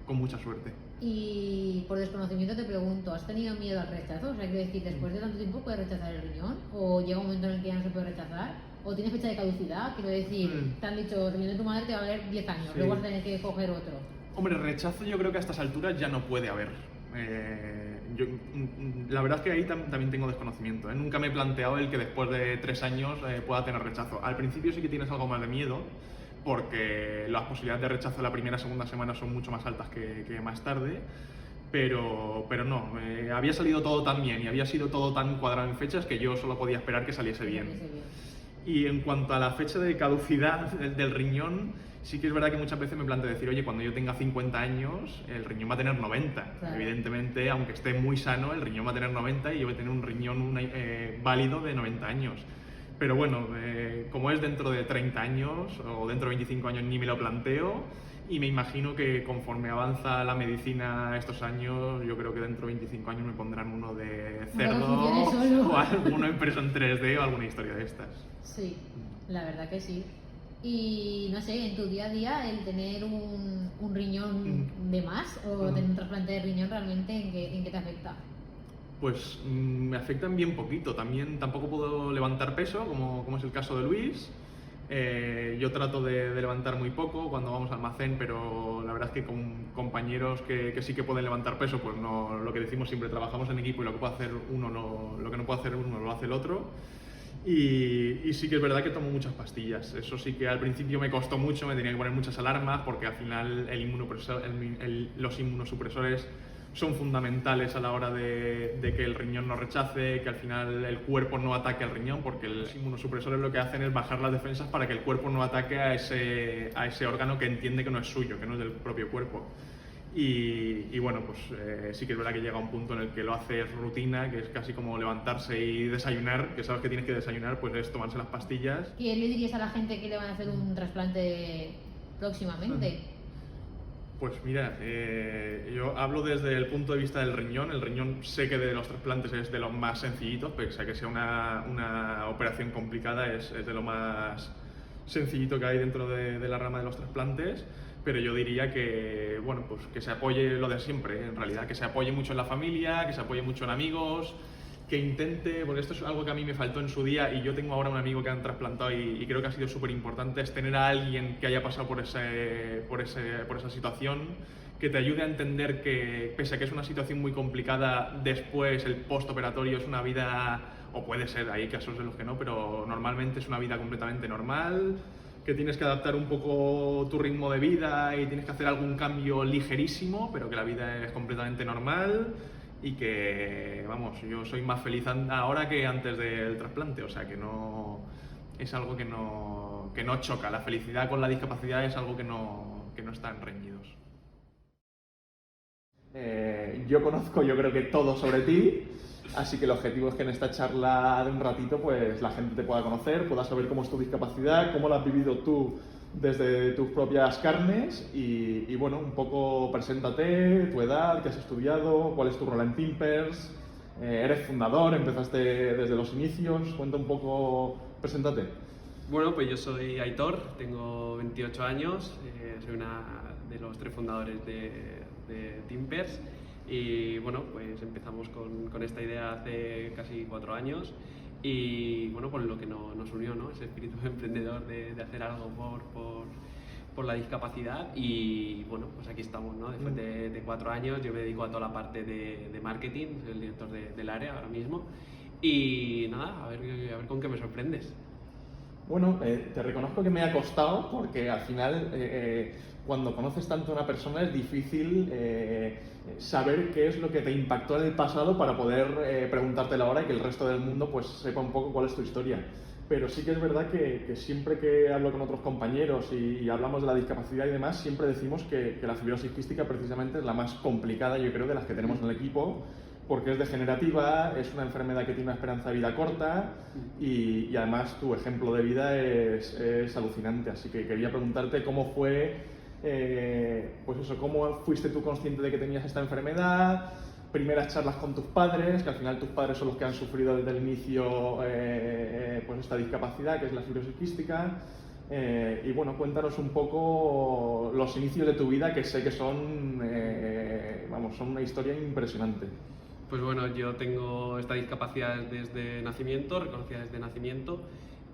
con mucha suerte. Y por desconocimiento te pregunto, ¿has tenido miedo al rechazo? O sea, quiero decir, ¿después de tanto tiempo puedes rechazar el riñón? ¿O llega un momento en el que ya no se puede rechazar? ¿O tiene fecha de caducidad? Quiero decir, te han dicho, el riñón de tu madre te va a valer 10 años, luego vas a tener que coger otro. Hombre, rechazo yo creo que a estas alturas ya no puede haber. La verdad es que ahí también tengo desconocimiento. Nunca me he planteado el que después de 3 años pueda tener rechazo. Al principio sí que tienes algo más de miedo, porque las posibilidades de rechazo la primera o segunda semana son mucho más altas que más tarde. Pero no, había salido todo tan bien y había sido todo tan cuadrado en fechas que yo solo podía esperar que saliese bien. Y en cuanto a la fecha de caducidad del riñón, sí que es verdad que muchas veces me planteo decir, oye, cuando yo tenga 50 años, el riñón va a tener 90. Claro. Evidentemente, aunque esté muy sano, el riñón va a tener 90 y yo voy a tener un riñón válido de 90 años. Pero bueno, como es dentro de 30 años o dentro de 25 años ni me lo planteo, y me imagino que conforme avanza la medicina estos años, yo creo que dentro de 25 años me pondrán uno de cerdo o alguno impreso en 3D o alguna historia de estas. Sí, la verdad que sí. Y no sé, en tu día a día, el tener un riñón de más o tener un trasplante de riñón, ¿realmente en qué te afecta? Pues me afectan bien poquito. Tampoco puedo levantar peso, como es el caso de Luis. Yo trato de levantar muy poco cuando vamos al almacén, pero la verdad es que con compañeros que sí que pueden levantar peso, pues no, lo que decimos siempre, trabajamos en equipo y lo que puede hacer uno lo que no puede hacer uno lo hace el otro. Y sí que es verdad que tomo muchas pastillas. Eso sí que al principio me costó mucho, me tenía que poner muchas alarmas porque al final los inmunosupresores son fundamentales a la hora de que el riñón no rechace, que al final el cuerpo no ataque al riñón, porque los inmunosupresores lo que hacen es bajar las defensas para que el cuerpo no ataque a ese órgano que entiende que no es suyo, que no es del propio cuerpo. Y bueno, pues sí que es verdad que llega un punto en el que lo haces rutina, que es casi como levantarse y desayunar, que sabes que tienes que desayunar, pues es tomarse las pastillas. ¿Qué le dirías a la gente que le van a hacer un trasplante próximamente? Pues mira, yo hablo desde el punto de vista del riñón. El riñón sé que de los trasplantes es de los más sencillitos, pese a que sea una operación complicada, es de lo más sencillito que hay dentro de la rama de los trasplantes. Pero yo diría que, bueno, pues que se apoye lo de siempre, en realidad, que se apoye mucho en la familia, que se apoye mucho en amigos, que intente, porque esto es algo que a mí me faltó en su día y yo tengo ahora un amigo que han trasplantado y creo que ha sido súper importante, es tener a alguien que haya pasado por esa situación, que te ayude a entender que, pese a que es una situación muy complicada, después el postoperatorio es una vida, o puede ser, hay casos en los que no, pero normalmente es una vida completamente normal, que tienes que adaptar un poco tu ritmo de vida y tienes que hacer algún cambio ligerísimo, pero que la vida es completamente normal y que, vamos, yo soy más feliz ahora que antes del trasplante, o sea que no es algo que no choca. La felicidad con la discapacidad es algo que no están reñidos. Yo conozco, yo creo que todo sobre ti, así que el objetivo es que en esta charla de un ratito pues la gente te pueda conocer, pueda saber cómo es tu discapacidad, cómo la has vivido tú desde tus propias carnes y bueno, un poco preséntate, tu edad, qué has estudiado, cuál es tu rol en Timpers, eres fundador, empezaste desde los inicios, cuenta un poco, preséntate. Bueno, pues yo soy Aitor, tengo 28 años, soy una de los 3 fundadores de Timpers y bueno, pues empezamos con esta idea hace casi 4 años y bueno, pues lo que nos unió, ¿no? Ese espíritu emprendedor de hacer algo por la discapacidad y bueno, pues aquí estamos, ¿no? Después de 4 años yo me dedico a toda la parte de marketing, soy el director del área ahora mismo y nada, a ver con qué me sorprendes. Bueno, te reconozco que me ha costado porque al final cuando conoces tanto a una persona es difícil saber qué es lo que te impactó en el pasado para poder preguntártelo ahora y que el resto del mundo pues sepa un poco cuál es tu historia. Pero sí que es verdad que siempre que hablo con otros compañeros y hablamos de la discapacidad y demás, siempre decimos que la fibrosis quística precisamente es la más complicada, yo creo, de las que tenemos en el equipo, porque es degenerativa, es una enfermedad que tiene una esperanza de vida corta y además tu ejemplo de vida es alucinante. Así que quería preguntarte cómo fue, pues eso, cómo fuiste tú consciente de que tenías esta enfermedad, primeras charlas con tus padres, que al final tus padres son los que han sufrido desde el inicio pues esta discapacidad, que es la fibrosis quística. Y bueno, cuéntanos un poco los inicios de tu vida, que sé que son una historia impresionante. Pues bueno, yo tengo esta discapacidad desde nacimiento, reconocida desde nacimiento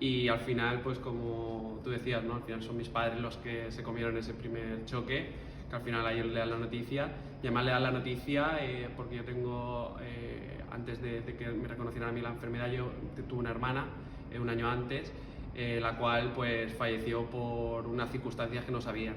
y al final, pues como tú decías, ¿no? Al final son mis padres los que se comieron ese primer choque, que al final a ellos le dan la noticia y además le dan la noticia porque yo tengo, antes de que me reconocieran a mí la enfermedad, yo tuve una hermana un año antes, la cual pues falleció por unas circunstancias que no sabían.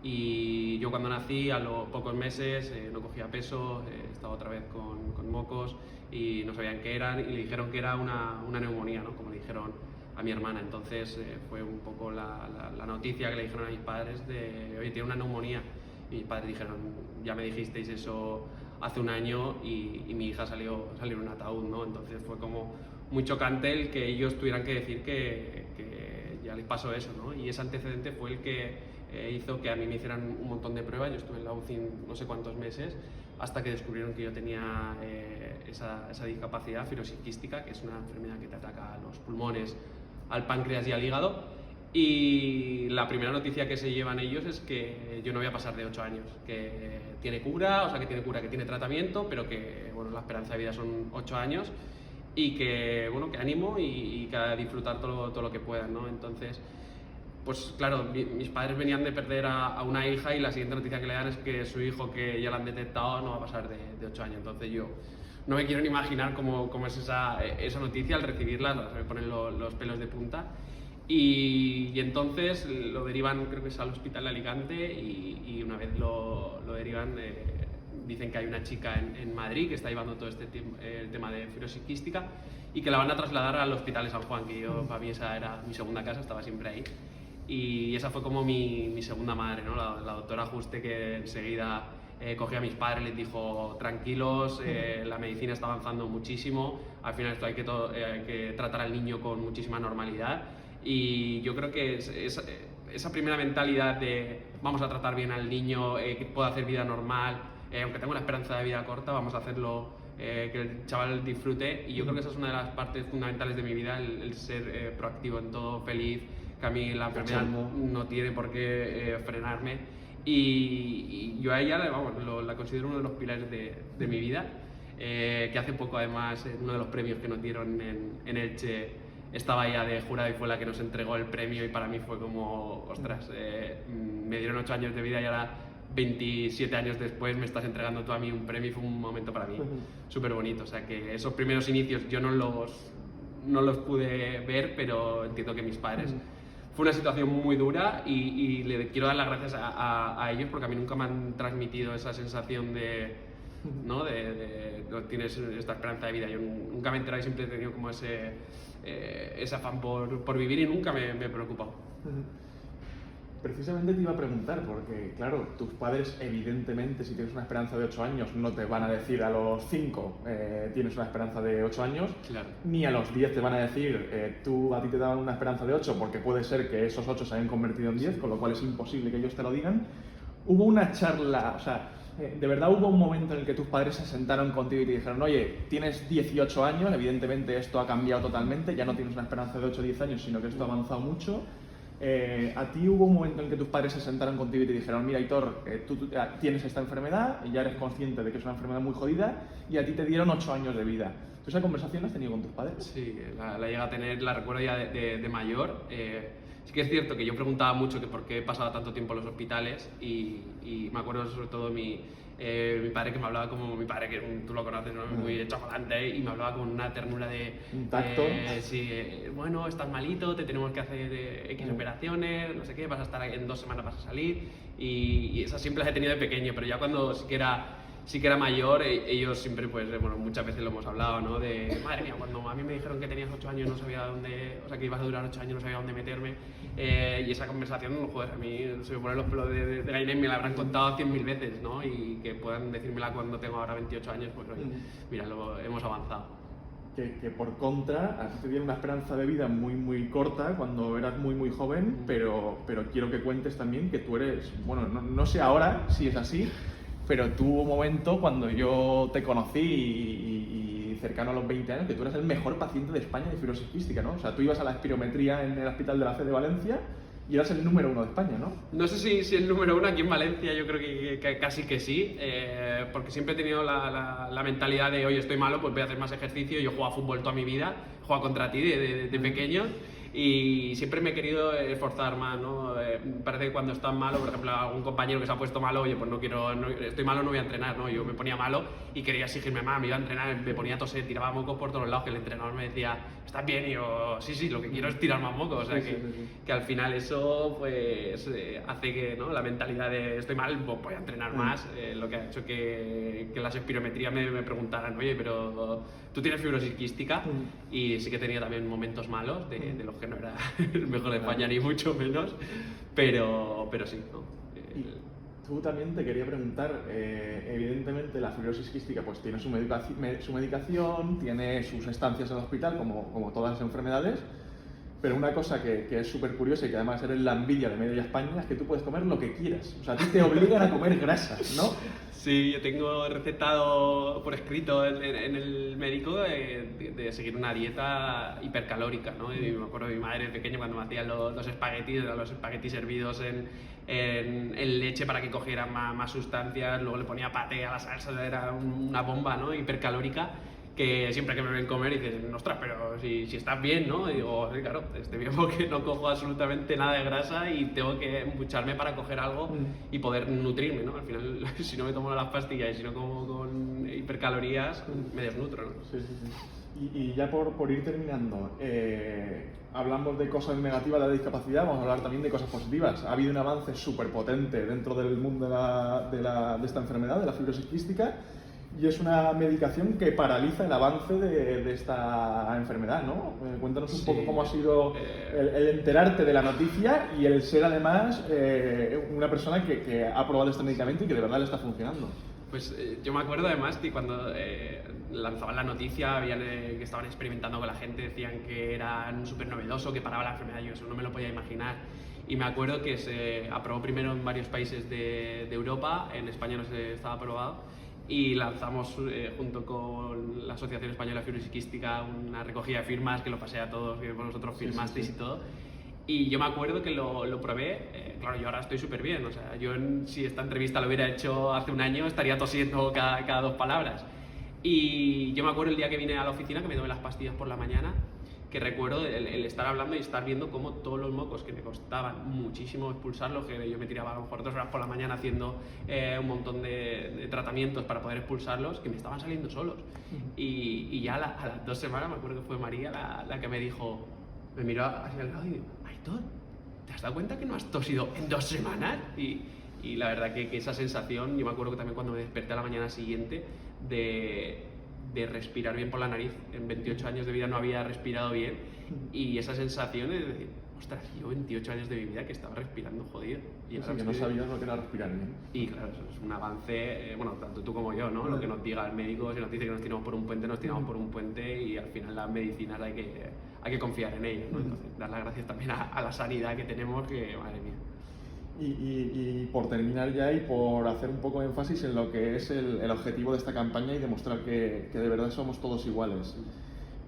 Y yo cuando nací, a los pocos meses, no cogía peso, estaba otra vez con mocos y no sabían qué eran y le dijeron que era una neumonía, ¿no? Como le dijeron a mi hermana. Entonces fue un poco la noticia que le dijeron a mis padres de, oye, tiene una neumonía. Y mis padres dijeron, ya me dijisteis eso hace un año y mi hija salió en un ataúd, ¿no? Entonces fue como muy chocante el que ellos tuvieran que decir que ya les pasó eso, ¿no? Y ese antecedente fue el que hizo que a mí me hicieran un montón de pruebas. Yo estuve en la UCI no sé cuántos meses hasta que descubrieron que yo tenía esa discapacidad, fibrosis quística, que es una enfermedad que te ataca a los pulmones, al páncreas y al hígado. Y la primera noticia que se llevan ellos es que yo no voy a pasar de 8 años, que tiene cura, o sea que tiene cura, que tiene tratamiento, pero que bueno, la esperanza de vida son 8 años y que bueno, que ánimo y que a disfrutar todo lo que puedan, ¿no? Entonces, pues claro, mis padres venían de perder a una hija y la siguiente noticia que le dan es que su hijo, que ya lo han detectado, no va a pasar de 8 años. Entonces yo no me quiero ni imaginar cómo es esa noticia al recibirla, se me ponen los pelos de punta. Y entonces lo derivan, creo que es al hospital de Alicante y una vez lo derivan, dicen que hay una chica en Madrid que está llevando todo el tema de fibrosis quística y que la van a trasladar al hospital de San Juan, que yo, para mí esa era mi segunda casa, estaba siempre ahí. Y esa fue como mi segunda madre, ¿no? La doctora Juste, que enseguida cogió a mis padres, les dijo tranquilos, la medicina está avanzando muchísimo, al final esto hay que tratar al niño con muchísima normalidad. Y yo creo que esa primera mentalidad de vamos a tratar bien al niño, que pueda hacer vida normal, aunque tenga una esperanza de vida corta, vamos a hacerlo que el chaval disfrute. Y yo creo que esa es una de las partes fundamentales de mi vida, el ser proactivo en todo, feliz, que a mí la enfermedad no tiene por qué frenarme. Y yo a ella, vamos, la considero uno de los pilares de mi vida, que hace poco además uno de los premios que nos dieron en Elche, estaba ella de jurado y fue la que nos entregó el premio y para mí fue como, ostras, me dieron 8 años de vida y ahora 27 años después me estás entregando tú a mí un premio y fue un momento para mí súper bonito. O sea que esos primeros inicios yo no los pude ver, pero entiendo que mis padres fue una situación muy dura y le quiero dar las gracias a ellos porque a mí nunca me han transmitido esa sensación de, ¿no? No tienes esta esperanza de vida. Yo nunca me he enterado y siempre he tenido como ese afán por vivir y nunca me he preocupado. Precisamente te iba a preguntar, porque claro, tus padres evidentemente si tienes una esperanza de 8 años no te van a decir a los 5 tienes una esperanza de 8 años, Claro. ni a los 10 te van a decir a ti te daban una esperanza de 8 porque puede ser que esos 8 se hayan convertido en 10, con lo cual es imposible que ellos te lo digan. Hubo una charla, o sea, de verdad hubo un momento en el que tus padres se sentaron contigo y te dijeron, oye, tienes 18 años, evidentemente esto ha cambiado totalmente, ya no tienes una esperanza de 8 o 10 años, sino que esto ha avanzado mucho. ¿A ti hubo un momento en el que tus padres se sentaron contigo y te dijeron, mira, Aitor, tú tienes esta enfermedad y ya eres consciente de que es una enfermedad muy jodida y a ti te dieron 8 años de vida? ¿Tú esa conversación la has tenido con tus padres? Sí, la llega a tener, la recuerdo ya de mayor. Sí que es cierto que yo preguntaba mucho que por qué pasaba tanto tiempo en los hospitales y me acuerdo sobre todo mi padre que me hablaba como mi padre, que tú lo conoces, ¿no? Muy chocolate, y me hablaba con una ternura de... Un tacto. Sí, bueno, estás malito, te tenemos que hacer X operaciones, no sé qué, vas a estar en 2 semanas, vas a salir, y esas siempre las he tenido de pequeño, pero ya cuando sí que era mayor, ellos siempre, pues, bueno, muchas veces lo hemos hablado, ¿no? De, madre mía, cuando a mí me dijeron que tenías 8 años no sabía dónde, o sea, que ibas a durar 8 años no sabía dónde meterme, y esa conversación, joder, a mí se me ponen los pelos de gallina y me la habrán contado 100.000 veces, ¿no? Y que puedan decírmela cuando tengo ahora 28 años, pues, oye, mira, hemos avanzado. Que por contra, a ti te dieron una esperanza de vida muy muy corta cuando eras muy muy joven, pero quiero que cuentes también que tú eres, bueno, no sé ahora si es así, pero tuvo un momento cuando yo te conocí y cercano a los 20 años que tú eras el mejor paciente de España de fibrosis quística, ¿no? O sea, tú ibas a la espirometría en el Hospital de la Fe de Valencia y eras el número 1 de España, ¿no? No sé si el número 1 aquí en Valencia, yo creo que casi que sí, porque siempre he tenido la mentalidad de, oye, estoy malo, pues voy a hacer más ejercicio. Yo he jugado a fútbol toda mi vida, he jugado contra ti de pequeño y siempre me he querido esforzar más, ¿no? Parece que cuando estás malo, por ejemplo, algún compañero que se ha puesto malo, oye, pues estoy malo, no voy a entrenar, ¿no? Yo me ponía malo y quería exigirme más, me iba a entrenar, me ponía a toser, tiraba mocos por todos lados, que el entrenador me decía, ¿estás bien? Y yo, sí, lo que quiero es tirar más mocos, o sea, que al final eso, pues, hace que, ¿no? La mentalidad de estoy mal, pues voy a entrenar más, lo que ha hecho que las espirometrías me preguntaran, oye, pero tú tienes fibrosis quística, y sí que tenía también momentos malos, de los que no era el mejor de España, ni mucho menos, pero sí, ¿no? Y tú también te quería preguntar, evidentemente la fibrosis quística pues tiene su medicación, tiene sus estancias en el hospital, como todas las enfermedades, pero una cosa que es súper curiosa y que además eres la envidia de media España es que tú puedes comer lo que quieras. O sea, a ti te obligan a comer grasas, ¿no? Sí, yo tengo recetado por escrito en el médico de seguir una dieta hipercalórica, ¿no? Y me acuerdo de mi madre de pequeño cuando me hacía los espaguetis hervidos en leche para que cogieran más sustancias, luego le ponía paté a la salsa, era una bomba, ¿no? Hipercalórica, que siempre que me ven comer dicen, ostras, pero si estás bien, ¿no? Y digo, sí, claro, estoy bien porque no cojo absolutamente nada de grasa y tengo que embucharme para coger algo y poder nutrirme, ¿no? Al final, si no me tomo las pastillas y si no como con hipercalorías, me desnutro, ¿no? Sí. Y ya por ir terminando, hablamos de cosas negativas de la discapacidad, vamos a hablar también de cosas positivas. Ha habido un avance súper potente dentro del mundo de esta enfermedad, de la fibrosis quística, y es una medicación que paraliza el avance de esta enfermedad, ¿no? Cuéntanos un poco cómo ha sido el enterarte de la noticia y el ser además una persona que ha probado este medicamento y que de verdad le está funcionando. Pues yo me acuerdo además que cuando lanzaban la noticia, que estaban experimentando con la gente, decían que era súper novedoso, que paraba la enfermedad, yo eso no me lo podía imaginar. Y me acuerdo que se aprobó primero en varios países de Europa, en España no estaba aprobado, y lanzamos junto con la Asociación Española de Fibrosis Quística una recogida de firmas que lo pasé a todos, que vosotros firmasteis y todo. Y yo me acuerdo que lo probé, claro, yo ahora estoy súper bien, o sea, yo si esta entrevista lo hubiera hecho hace un año estaría tosiendo cada 2 palabras. Y yo me acuerdo el día que vine a la oficina, que me tomé las pastillas por la mañana, que recuerdo el estar hablando y estar viendo cómo todos los mocos que me costaban muchísimo expulsarlos, que yo me tiraba a lo mejor 2 horas por la mañana haciendo un montón de tratamientos para poder expulsarlos, que me estaban saliendo solos. Y ya a las 2 semanas, me acuerdo que fue María la que me dijo, me miró hacia el lado y dijo, Aitor, ¿te has dado cuenta que no has tosido en 2 semanas? Y la verdad que esa sensación, yo me acuerdo que también cuando me desperté a la mañana siguiente de respirar bien por la nariz. En 28 años de vida no había respirado bien, y esa sensación de decir, ostras, yo 28 años de mi vida que estaba respirando jodido. Y Así que no sabías lo que era respirar bien. Y claro, eso es un avance, bueno, tanto tú como yo, ¿no? Lo que nos diga el médico, si nos dice que nos tiramos por un puente, nos tiramos por un puente, y al final las medicinas hay que confiar en ellas, ¿no? Entonces, dar las gracias también a la sanidad que tenemos, que madre mía. Y por terminar ya, y por hacer un poco de énfasis en lo que es el objetivo de esta campaña y demostrar que de verdad somos todos iguales.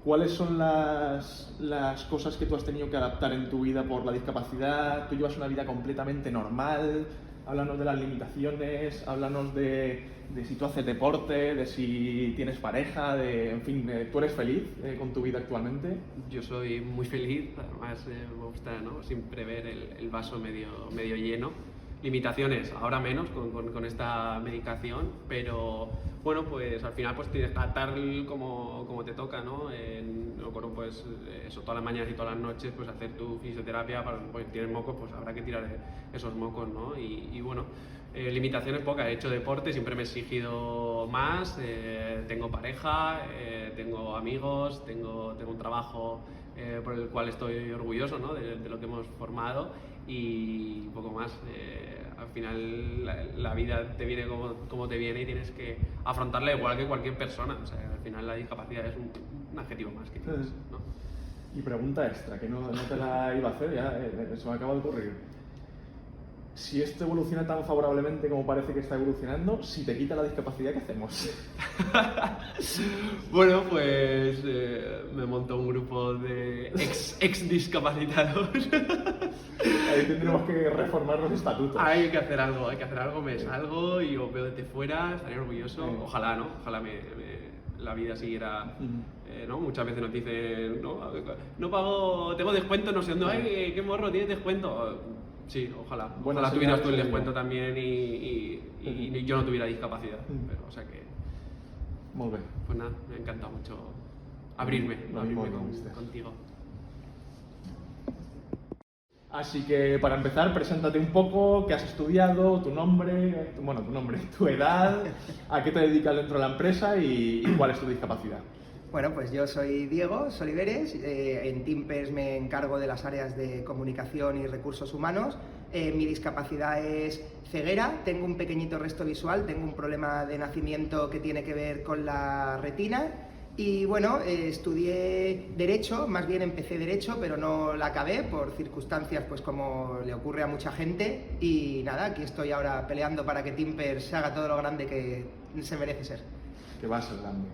¿Cuáles son las cosas que tú has tenido que adaptar en tu vida por la discapacidad? ¿Tú llevas una vida completamente normal? Háblanos de las limitaciones, háblanos de si tú haces deporte, de si tienes pareja, en fin, ¿tú eres feliz con tu vida actualmente? Yo soy muy feliz, además me gusta, ¿no?, siempre ver el vaso medio lleno. Limitaciones, ahora menos con esta medicación, pero bueno, pues al final pues tienes que adaptar como te toca, ¿no? Me acuerdo, pues eso, todas las mañanas y todas las noches, pues hacer tu fisioterapia, pues tienes mocos, pues habrá que tirar esos mocos, ¿no? Y bueno, limitaciones pocas, he hecho deporte, siempre me he exigido más, tengo pareja, tengo amigos, tengo un trabajo por el cual estoy orgulloso, ¿no?, de lo que hemos formado, y poco más. Al final la vida te viene como te viene, y tienes que afrontarla igual que cualquier persona. O sea, al final la discapacidad es un adjetivo más que tienes, ¿no? Y pregunta extra, que no te la iba a hacer, ya se me acaba de ocurrir. Si esto evoluciona tan favorablemente como parece que está evolucionando, si te quita la discapacidad, ¿qué hacemos? Bueno, pues me monto un grupo de ex discapacitados. Ahí tendremos que reformar los estatutos. Hay que hacer algo, me salgo y os veo desde fuera, estaré orgulloso. Ojalá, ¿no? Ojalá la vida siguiera, ¿no? Muchas veces nos dicen, no pago, tengo descuento, no sé dónde, ay, qué morro, tienes descuento. Sí, ojalá tuvieras tú el descuento también, y yo no tuviera discapacidad. Pero, o sea que... Muy bien. Pues nada, me ha encantado mucho abrirme contigo. Así que para empezar, preséntate un poco, qué has estudiado, tu nombre, tu edad, a qué te dedicas dentro de la empresa y cuál es tu discapacidad. Bueno, pues yo soy Diego Soliveres, en Timpers me encargo de las áreas de comunicación y recursos humanos. Mi discapacidad es ceguera, tengo un pequeñito resto visual, tengo un problema de nacimiento que tiene que ver con la retina. Y bueno, estudié Derecho, más bien empecé Derecho, pero no la acabé por circunstancias pues como le ocurre a mucha gente. Y nada, aquí estoy ahora peleando para que Timpers se haga todo lo grande que se merece ser. Que va a ser grande.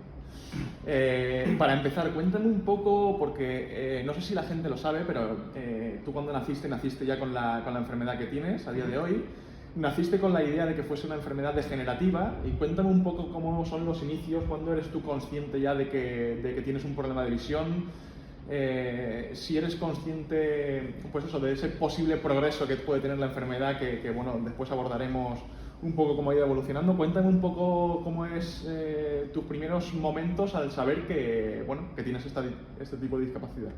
Para empezar, cuéntame un poco, porque no sé si la gente lo sabe, pero tú cuando naciste ya con la enfermedad que tienes a día de hoy. Naciste con la idea de que fuese una enfermedad degenerativa, y cuéntame un poco cómo son los inicios, cuándo eres tú consciente ya de que tienes un problema de visión, si eres consciente, pues eso, de ese posible progreso que puede tener la enfermedad, que bueno, después abordaremos un poco cómo ha ido evolucionando. Cuéntame un poco cómo es tus primeros momentos al saber que tienes este tipo de discapacidad.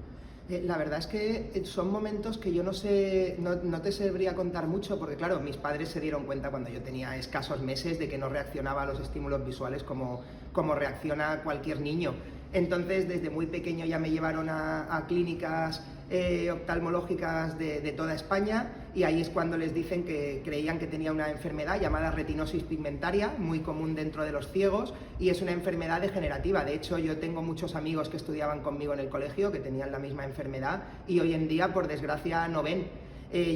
La verdad es que son momentos que yo no te sabría contar mucho, porque claro, mis padres se dieron cuenta cuando yo tenía escasos meses de que no reaccionaba a los estímulos visuales como reacciona cualquier niño. Entonces, desde muy pequeño ya me llevaron a clínicas oftalmológicas de toda España, y ahí es cuando les dicen que creían que tenía una enfermedad llamada retinosis pigmentaria, muy común dentro de los ciegos, y es una enfermedad degenerativa. De hecho, yo tengo muchos amigos que estudiaban conmigo en el colegio que tenían la misma enfermedad y hoy en día, por desgracia, no ven.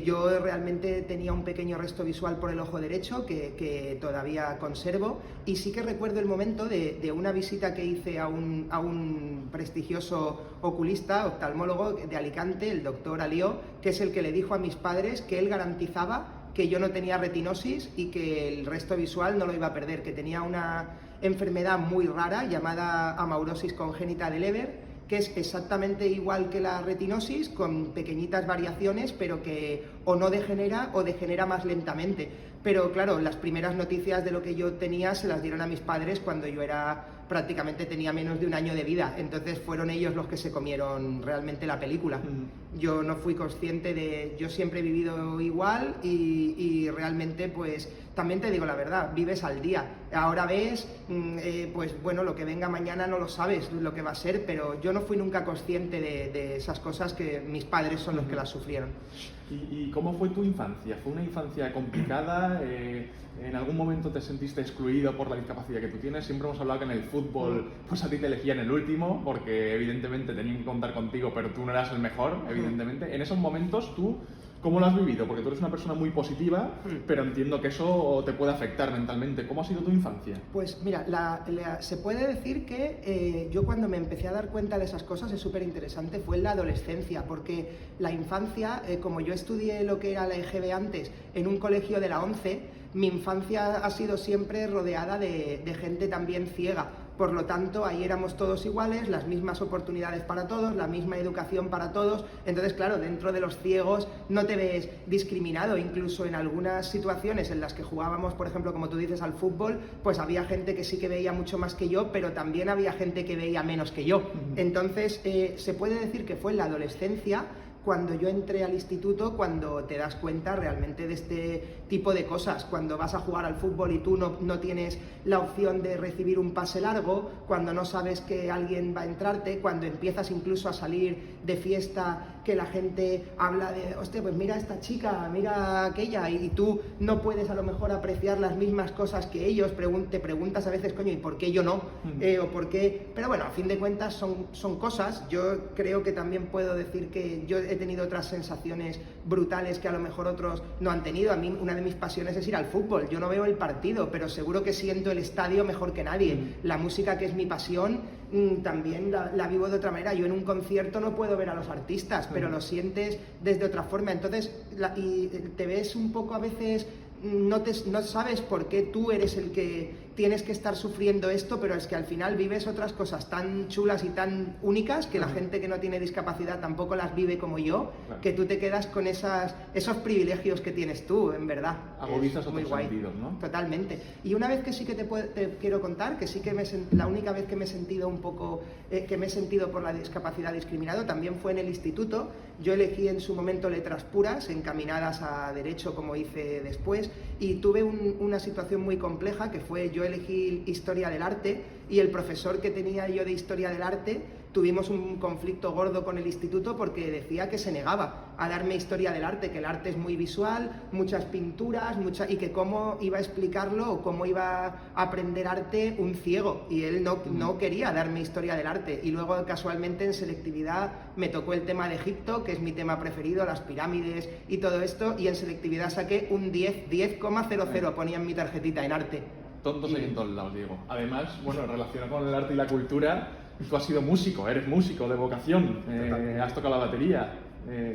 Yo realmente tenía un pequeño resto visual por el ojo derecho que todavía conservo, y sí que recuerdo el momento de una visita que hice a un prestigioso oculista, oftalmólogo de Alicante, el doctor Alió, que es el que le dijo a mis padres que él garantizaba que yo no tenía retinosis y que el resto visual no lo iba a perder, que tenía una enfermedad muy rara llamada amaurosis congénita de Leber, que es exactamente igual que la retinosis, con pequeñitas variaciones, pero que o no degenera o degenera más lentamente. Pero claro, las primeras noticias de lo que yo tenía se las dieron a mis padres cuando yo prácticamente tenía menos de un año de vida, entonces fueron ellos los que se comieron realmente la película. Yo no fui consciente yo siempre he vivido igual y realmente pues también te digo la verdad, vives al día. Ahora ves, pues bueno, lo que venga mañana no lo sabes lo que va a ser, pero yo no fui nunca consciente de esas cosas, que mis padres son los que las sufrieron. ¿Y cómo fue tu infancia? ¿Fue una infancia complicada? ¿En algún momento te sentiste excluido por la discapacidad que tú tienes? Siempre hemos hablado que en el fútbol pues a ti te elegían el último porque evidentemente tenían que contar contigo, pero tú no eras el mejor, evidentemente. En esos momentos tú, ¿cómo lo has vivido? Porque tú eres una persona muy positiva, pero entiendo que eso te puede afectar mentalmente. ¿Cómo ha sido tu infancia? Pues mira, se puede decir que yo cuando me empecé a dar cuenta de esas cosas, es súper interesante, fue en la adolescencia, porque la infancia, como yo estudié lo que era la EGB antes en un colegio de la ONCE, mi infancia ha sido siempre rodeada de gente también ciega. Por lo tanto, ahí éramos todos iguales, las mismas oportunidades para todos, la misma educación para todos. Entonces, claro, dentro de los ciegos no te ves discriminado. Incluso en algunas situaciones en las que jugábamos, por ejemplo, como tú dices, al fútbol, pues había gente que sí que veía mucho más que yo, pero también había gente que veía menos que yo. Entonces, se puede decir que fue en la adolescencia cuando yo entré al instituto, cuando te das cuenta realmente de este tipo de cosas, cuando vas a jugar al fútbol y tú no tienes la opción de recibir un pase largo, cuando no sabes que alguien va a entrarte, cuando empiezas incluso a salir de fiesta, que la gente habla de, hostia, pues mira a esta chica, mira a aquella, y tú no puedes a lo mejor apreciar las mismas cosas que ellos, te preguntas a veces, coño, ¿y por qué yo no? O por qué, pero bueno, a fin de cuentas son cosas. Yo creo que también puedo decir que yo he tenido otras sensaciones brutales que a lo mejor otros no han tenido. A mí una de mis pasiones es ir al fútbol. Yo no veo el partido, pero seguro que siento el estadio mejor que nadie. La música, que es mi pasión, también la vivo de otra manera. Yo en un concierto no puedo ver a los artistas, pero lo sientes desde otra forma. Entonces, y te ves un poco a veces, no sabes por qué tú eres el que tienes que estar sufriendo esto, pero es que al final vives otras cosas tan chulas y tan únicas que la gente que no tiene discapacidad tampoco las vive como yo, que tú te quedas con esos privilegios que tienes tú, en verdad. Agudizas muy otros guay. sentidos, ¿no? Totalmente. Y una vez que sí que te quiero contar, que sí que la única vez que me he sentido un poco, que me he sentido por la discapacidad discriminado, también fue en el instituto. Yo elegí en su momento letras puras, encaminadas a derecho, como hice después, y tuve una situación muy compleja, que fue, yo elegí historia del arte, y el profesor que tenía yo de historia del arte, tuvimos un conflicto gordo con el instituto porque decía que se negaba a darme historia del arte, que el arte es muy visual, muchas pinturas, y que cómo iba a explicarlo o cómo iba a aprender arte un ciego, y él no quería darme historia del arte. Y luego casualmente en selectividad me tocó el tema de Egipto, que es mi tema preferido, las pirámides y todo esto, y en selectividad saqué un 10,00, ponía en mi tarjetita en arte. Tontos hay en todos lados, Diego. Además, bueno, relacionado con el arte y la cultura, tú has sido músico, eres músico de vocación, has tocado la batería.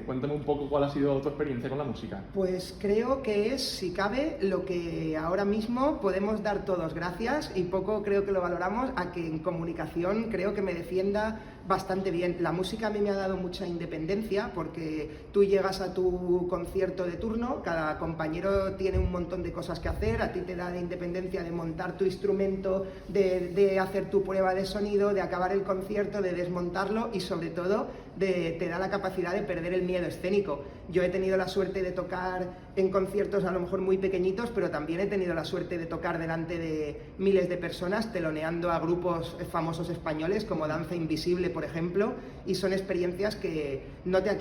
Cuéntame un poco cuál ha sido tu experiencia con la música. Pues creo que es, si cabe, lo que ahora mismo podemos dar todos gracias, y poco creo que lo valoramos, a que en comunicación creo que me defienda bastante bien. La música a mí me ha dado mucha independencia, porque tú llegas a tu concierto de turno, cada compañero tiene un montón de cosas que hacer, a ti te da la independencia de montar tu instrumento, de hacer tu prueba de sonido, de acabar el concierto, de desmontarlo, y sobre todo te da la capacidad de perder el miedo escénico. Yo he tenido la suerte de tocar en conciertos a lo mejor muy pequeñitos, pero también he tenido la suerte de tocar delante de miles de personas, teloneando a grupos famosos españoles como Danza Invisible, por ejemplo, y son experiencias que ya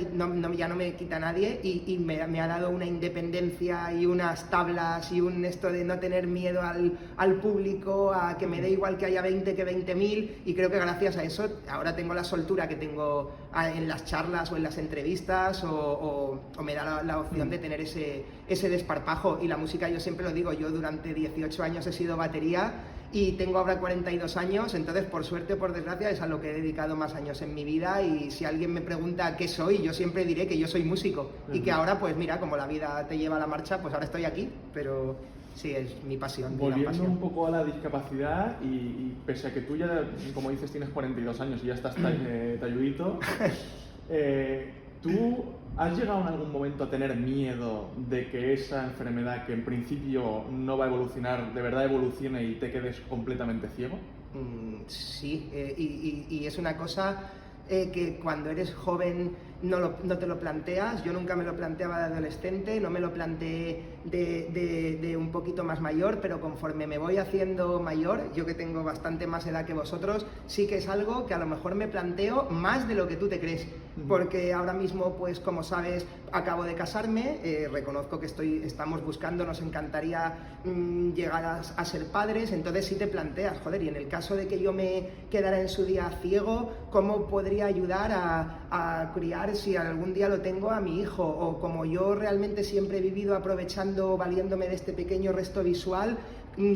no me quita nadie, y me ha dado una independencia y unas tablas y esto de no tener miedo al público, a que me dé igual que haya 20 que 20.000, y creo que gracias a eso ahora tengo la soltura que tengo en las charlas o en las entrevistas, o me da la opción de tener ese desparpajo. Y la música, yo siempre lo digo, yo durante 18 años he sido batería y tengo ahora 42 años, entonces por suerte o por desgracia es a lo que he dedicado más años en mi vida, y si alguien me pregunta qué soy, yo siempre diré que yo soy músico, y que ahora pues mira, como la vida te lleva a la marcha, pues ahora estoy aquí, pero sí, es mi pasión. Volviendo un poco a la discapacidad y pese a que tú ya, como dices, tienes 42 años y ya estás talludito, ¿tú has llegado en algún momento a tener miedo de que esa enfermedad, que en principio no va a evolucionar, de verdad evolucione y te quedes completamente ciego? Sí, y es una cosa que cuando eres joven no te lo planteas. Yo nunca me lo planteaba de adolescente, no me lo planteé de un poquito más mayor, pero conforme me voy haciendo mayor, yo que tengo bastante más edad que vosotros, sí que es algo que a lo mejor me planteo más de lo que tú te crees, porque ahora mismo, pues como sabes, acabo de casarme, reconozco que estamos buscando, nos encantaría llegar a ser padres, entonces sí te planteas, joder, y en el caso de que yo me quedara en su día ciego, ¿cómo podría ayudar a criar, si algún día lo tengo, a mi hijo? O como yo realmente siempre he vivido aprovechando, valiéndome de este pequeño resto visual,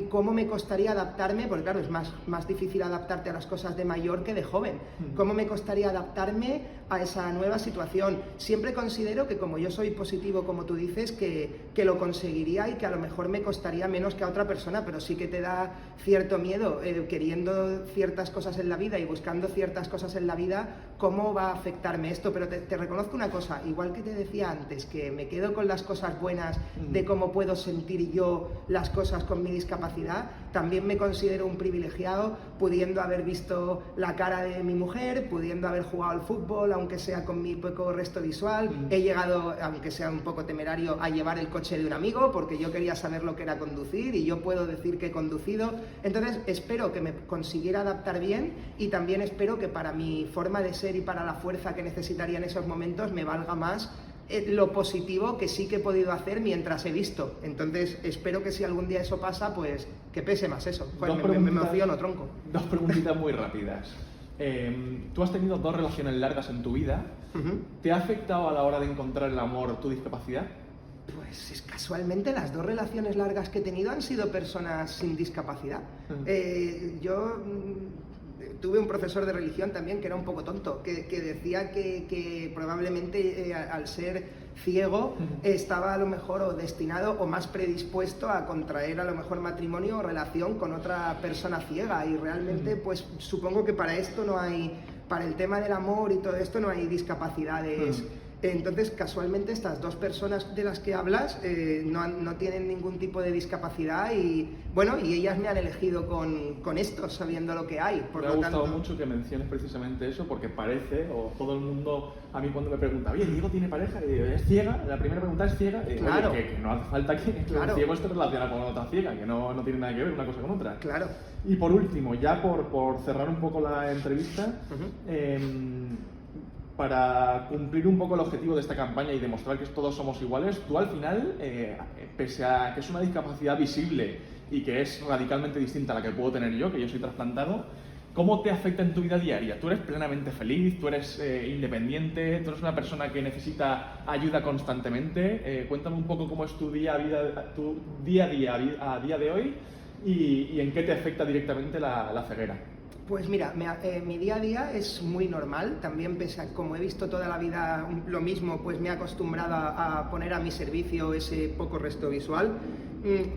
¿cómo me costaría adaptarme? Porque claro, es más difícil adaptarte a las cosas de mayor que de joven. ¿Cómo me costaría adaptarme a esa nueva situación? Siempre considero que como yo soy positivo, como tú dices, que lo conseguiría y que a lo mejor me costaría menos que a otra persona, pero sí que te da cierto miedo, queriendo ciertas cosas en la vida y buscando ciertas cosas en la vida, ¿cómo va a afectarme esto? Pero te reconozco una cosa, igual que te decía antes, que me quedo con las cosas buenas de cómo puedo sentir yo las cosas con mi discapacidad, también me considero un privilegiado pudiendo haber visto la cara de mi mujer, pudiendo haber jugado al fútbol, aunque sea con mi poco resto visual, he llegado, aunque sea un poco temerario, a llevar el coche de un amigo porque yo quería saber lo que era conducir y yo puedo decir que he conducido. Entonces espero que me consiguiera adaptar bien y también espero que para mi forma de ser y para la fuerza que necesitaría en esos momentos me valga más lo positivo que sí que he podido hacer mientras he visto. Entonces espero que si algún día eso pasa, pues que pese más eso. Joder, me emociono, tronco. Dos preguntitas muy rápidas. Tú has tenido 2 relaciones largas en tu vida. ¿Te ha afectado a la hora de encontrar el amor tu discapacidad? Pues casualmente las 2 relaciones largas que he tenido han sido personas sin discapacidad. Yo tuve un profesor de religión también que era un poco tonto, que decía que probablemente al ser ciego estaba a lo mejor o destinado o más predispuesto a contraer a lo mejor matrimonio o relación con otra persona ciega, y realmente pues supongo que para esto no hay, para el tema del amor y todo esto no hay discapacidades. Entonces, casualmente, estas 2 personas de las que hablas no tienen ningún tipo de discapacidad y, bueno, y ellas me han elegido con esto, sabiendo lo que hay. Me ha gustado mucho que menciones precisamente eso, porque parece, o todo el mundo, a mí cuando me pregunta, oye, Diego tiene pareja, y digo, ¿es ciega? La primera pregunta es ciega. Claro. Oye, que no hace falta que el ciego esté relacionado con otra ciega, que no tiene nada que ver una cosa con otra. Claro. Y por último, ya por cerrar un poco la entrevista, para cumplir un poco el objetivo de esta campaña y demostrar que todos somos iguales, tú al final, pese a que es una discapacidad visible y que es radicalmente distinta a la que puedo tener yo, que yo soy trasplantado, ¿cómo te afecta en tu vida diaria? ¿Tú eres plenamente feliz? ¿Tú eres independiente? ¿Tú eres una persona que necesita ayuda constantemente? Cuéntame un poco cómo es tu día a día de hoy y en qué te afecta directamente la ceguera. Pues mira, mi día a día es muy normal, también pese a como he visto toda la vida lo mismo, pues me he acostumbrado a poner a mi servicio ese poco resto visual,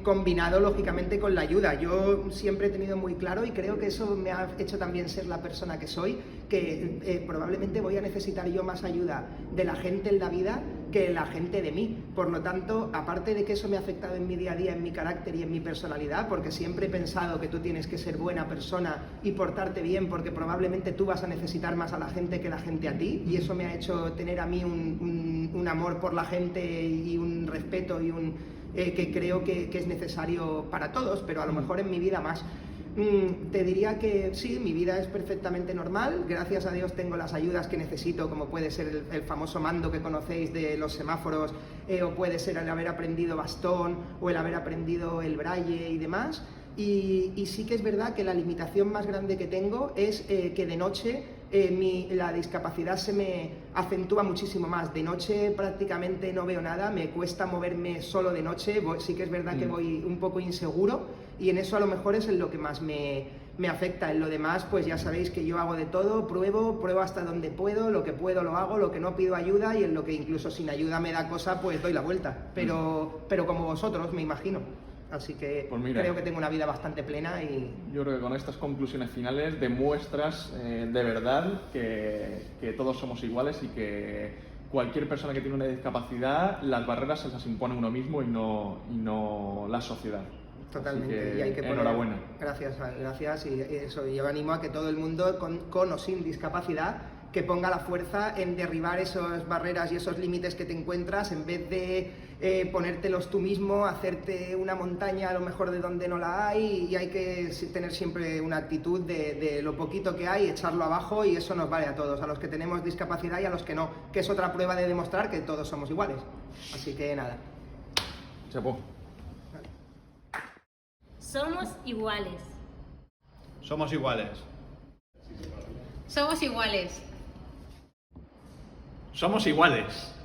combinado lógicamente con la ayuda. Yo siempre he tenido muy claro, y creo que eso me ha hecho también ser la persona que soy, que probablemente voy a necesitar yo más ayuda de la gente en la vida que la gente de mí. Por lo tanto, aparte de que eso me ha afectado en mi día a día, en mi carácter y en mi personalidad, porque siempre he pensado que tú tienes que ser buena persona y portarte bien, porque probablemente tú vas a necesitar más a la gente que la gente a ti, y eso me ha hecho tener a mí un amor por la gente y un respeto y que creo que es necesario para todos, pero a lo mejor en mi vida más. Te diría que sí, mi vida es perfectamente normal, gracias a Dios tengo las ayudas que necesito, como puede ser el famoso mando que conocéis de los semáforos, o puede ser el haber aprendido bastón, o el haber aprendido el braille y demás. Y sí que es verdad que la limitación más grande que tengo es que de noche la discapacidad se me acentúa muchísimo más. De noche prácticamente no veo nada, me cuesta moverme solo de noche, sí que es verdad que voy un poco inseguro, y en eso a lo mejor es en lo que más me afecta. En lo demás, pues ya sabéis que yo hago de todo, pruebo hasta donde puedo, lo que puedo lo hago, lo que no pido ayuda, y en lo que incluso sin ayuda me da cosa, pues doy la vuelta, pero como vosotros, me imagino. Así que Pues mira, creo que tengo una vida bastante plena y... Yo creo que con estas conclusiones finales demuestras de verdad que todos somos iguales y que cualquier persona que tiene una discapacidad, las barreras se las impone uno mismo y no la sociedad. Totalmente, Así y hay que poner... enhorabuena. Gracias, y eso, yo animo a que todo el mundo, con o sin discapacidad, que ponga la fuerza en derribar esas barreras y esos límites que te encuentras, en vez de ponértelos tú mismo, hacerte una montaña a lo mejor de donde no la hay, y hay que tener siempre una actitud de lo poquito que hay, echarlo abajo, y eso nos vale a todos, a los que tenemos discapacidad y a los que no, que es otra prueba de demostrar que todos somos iguales. Así que nada. Chapo. Somos iguales. Somos iguales. Somos iguales. Somos iguales.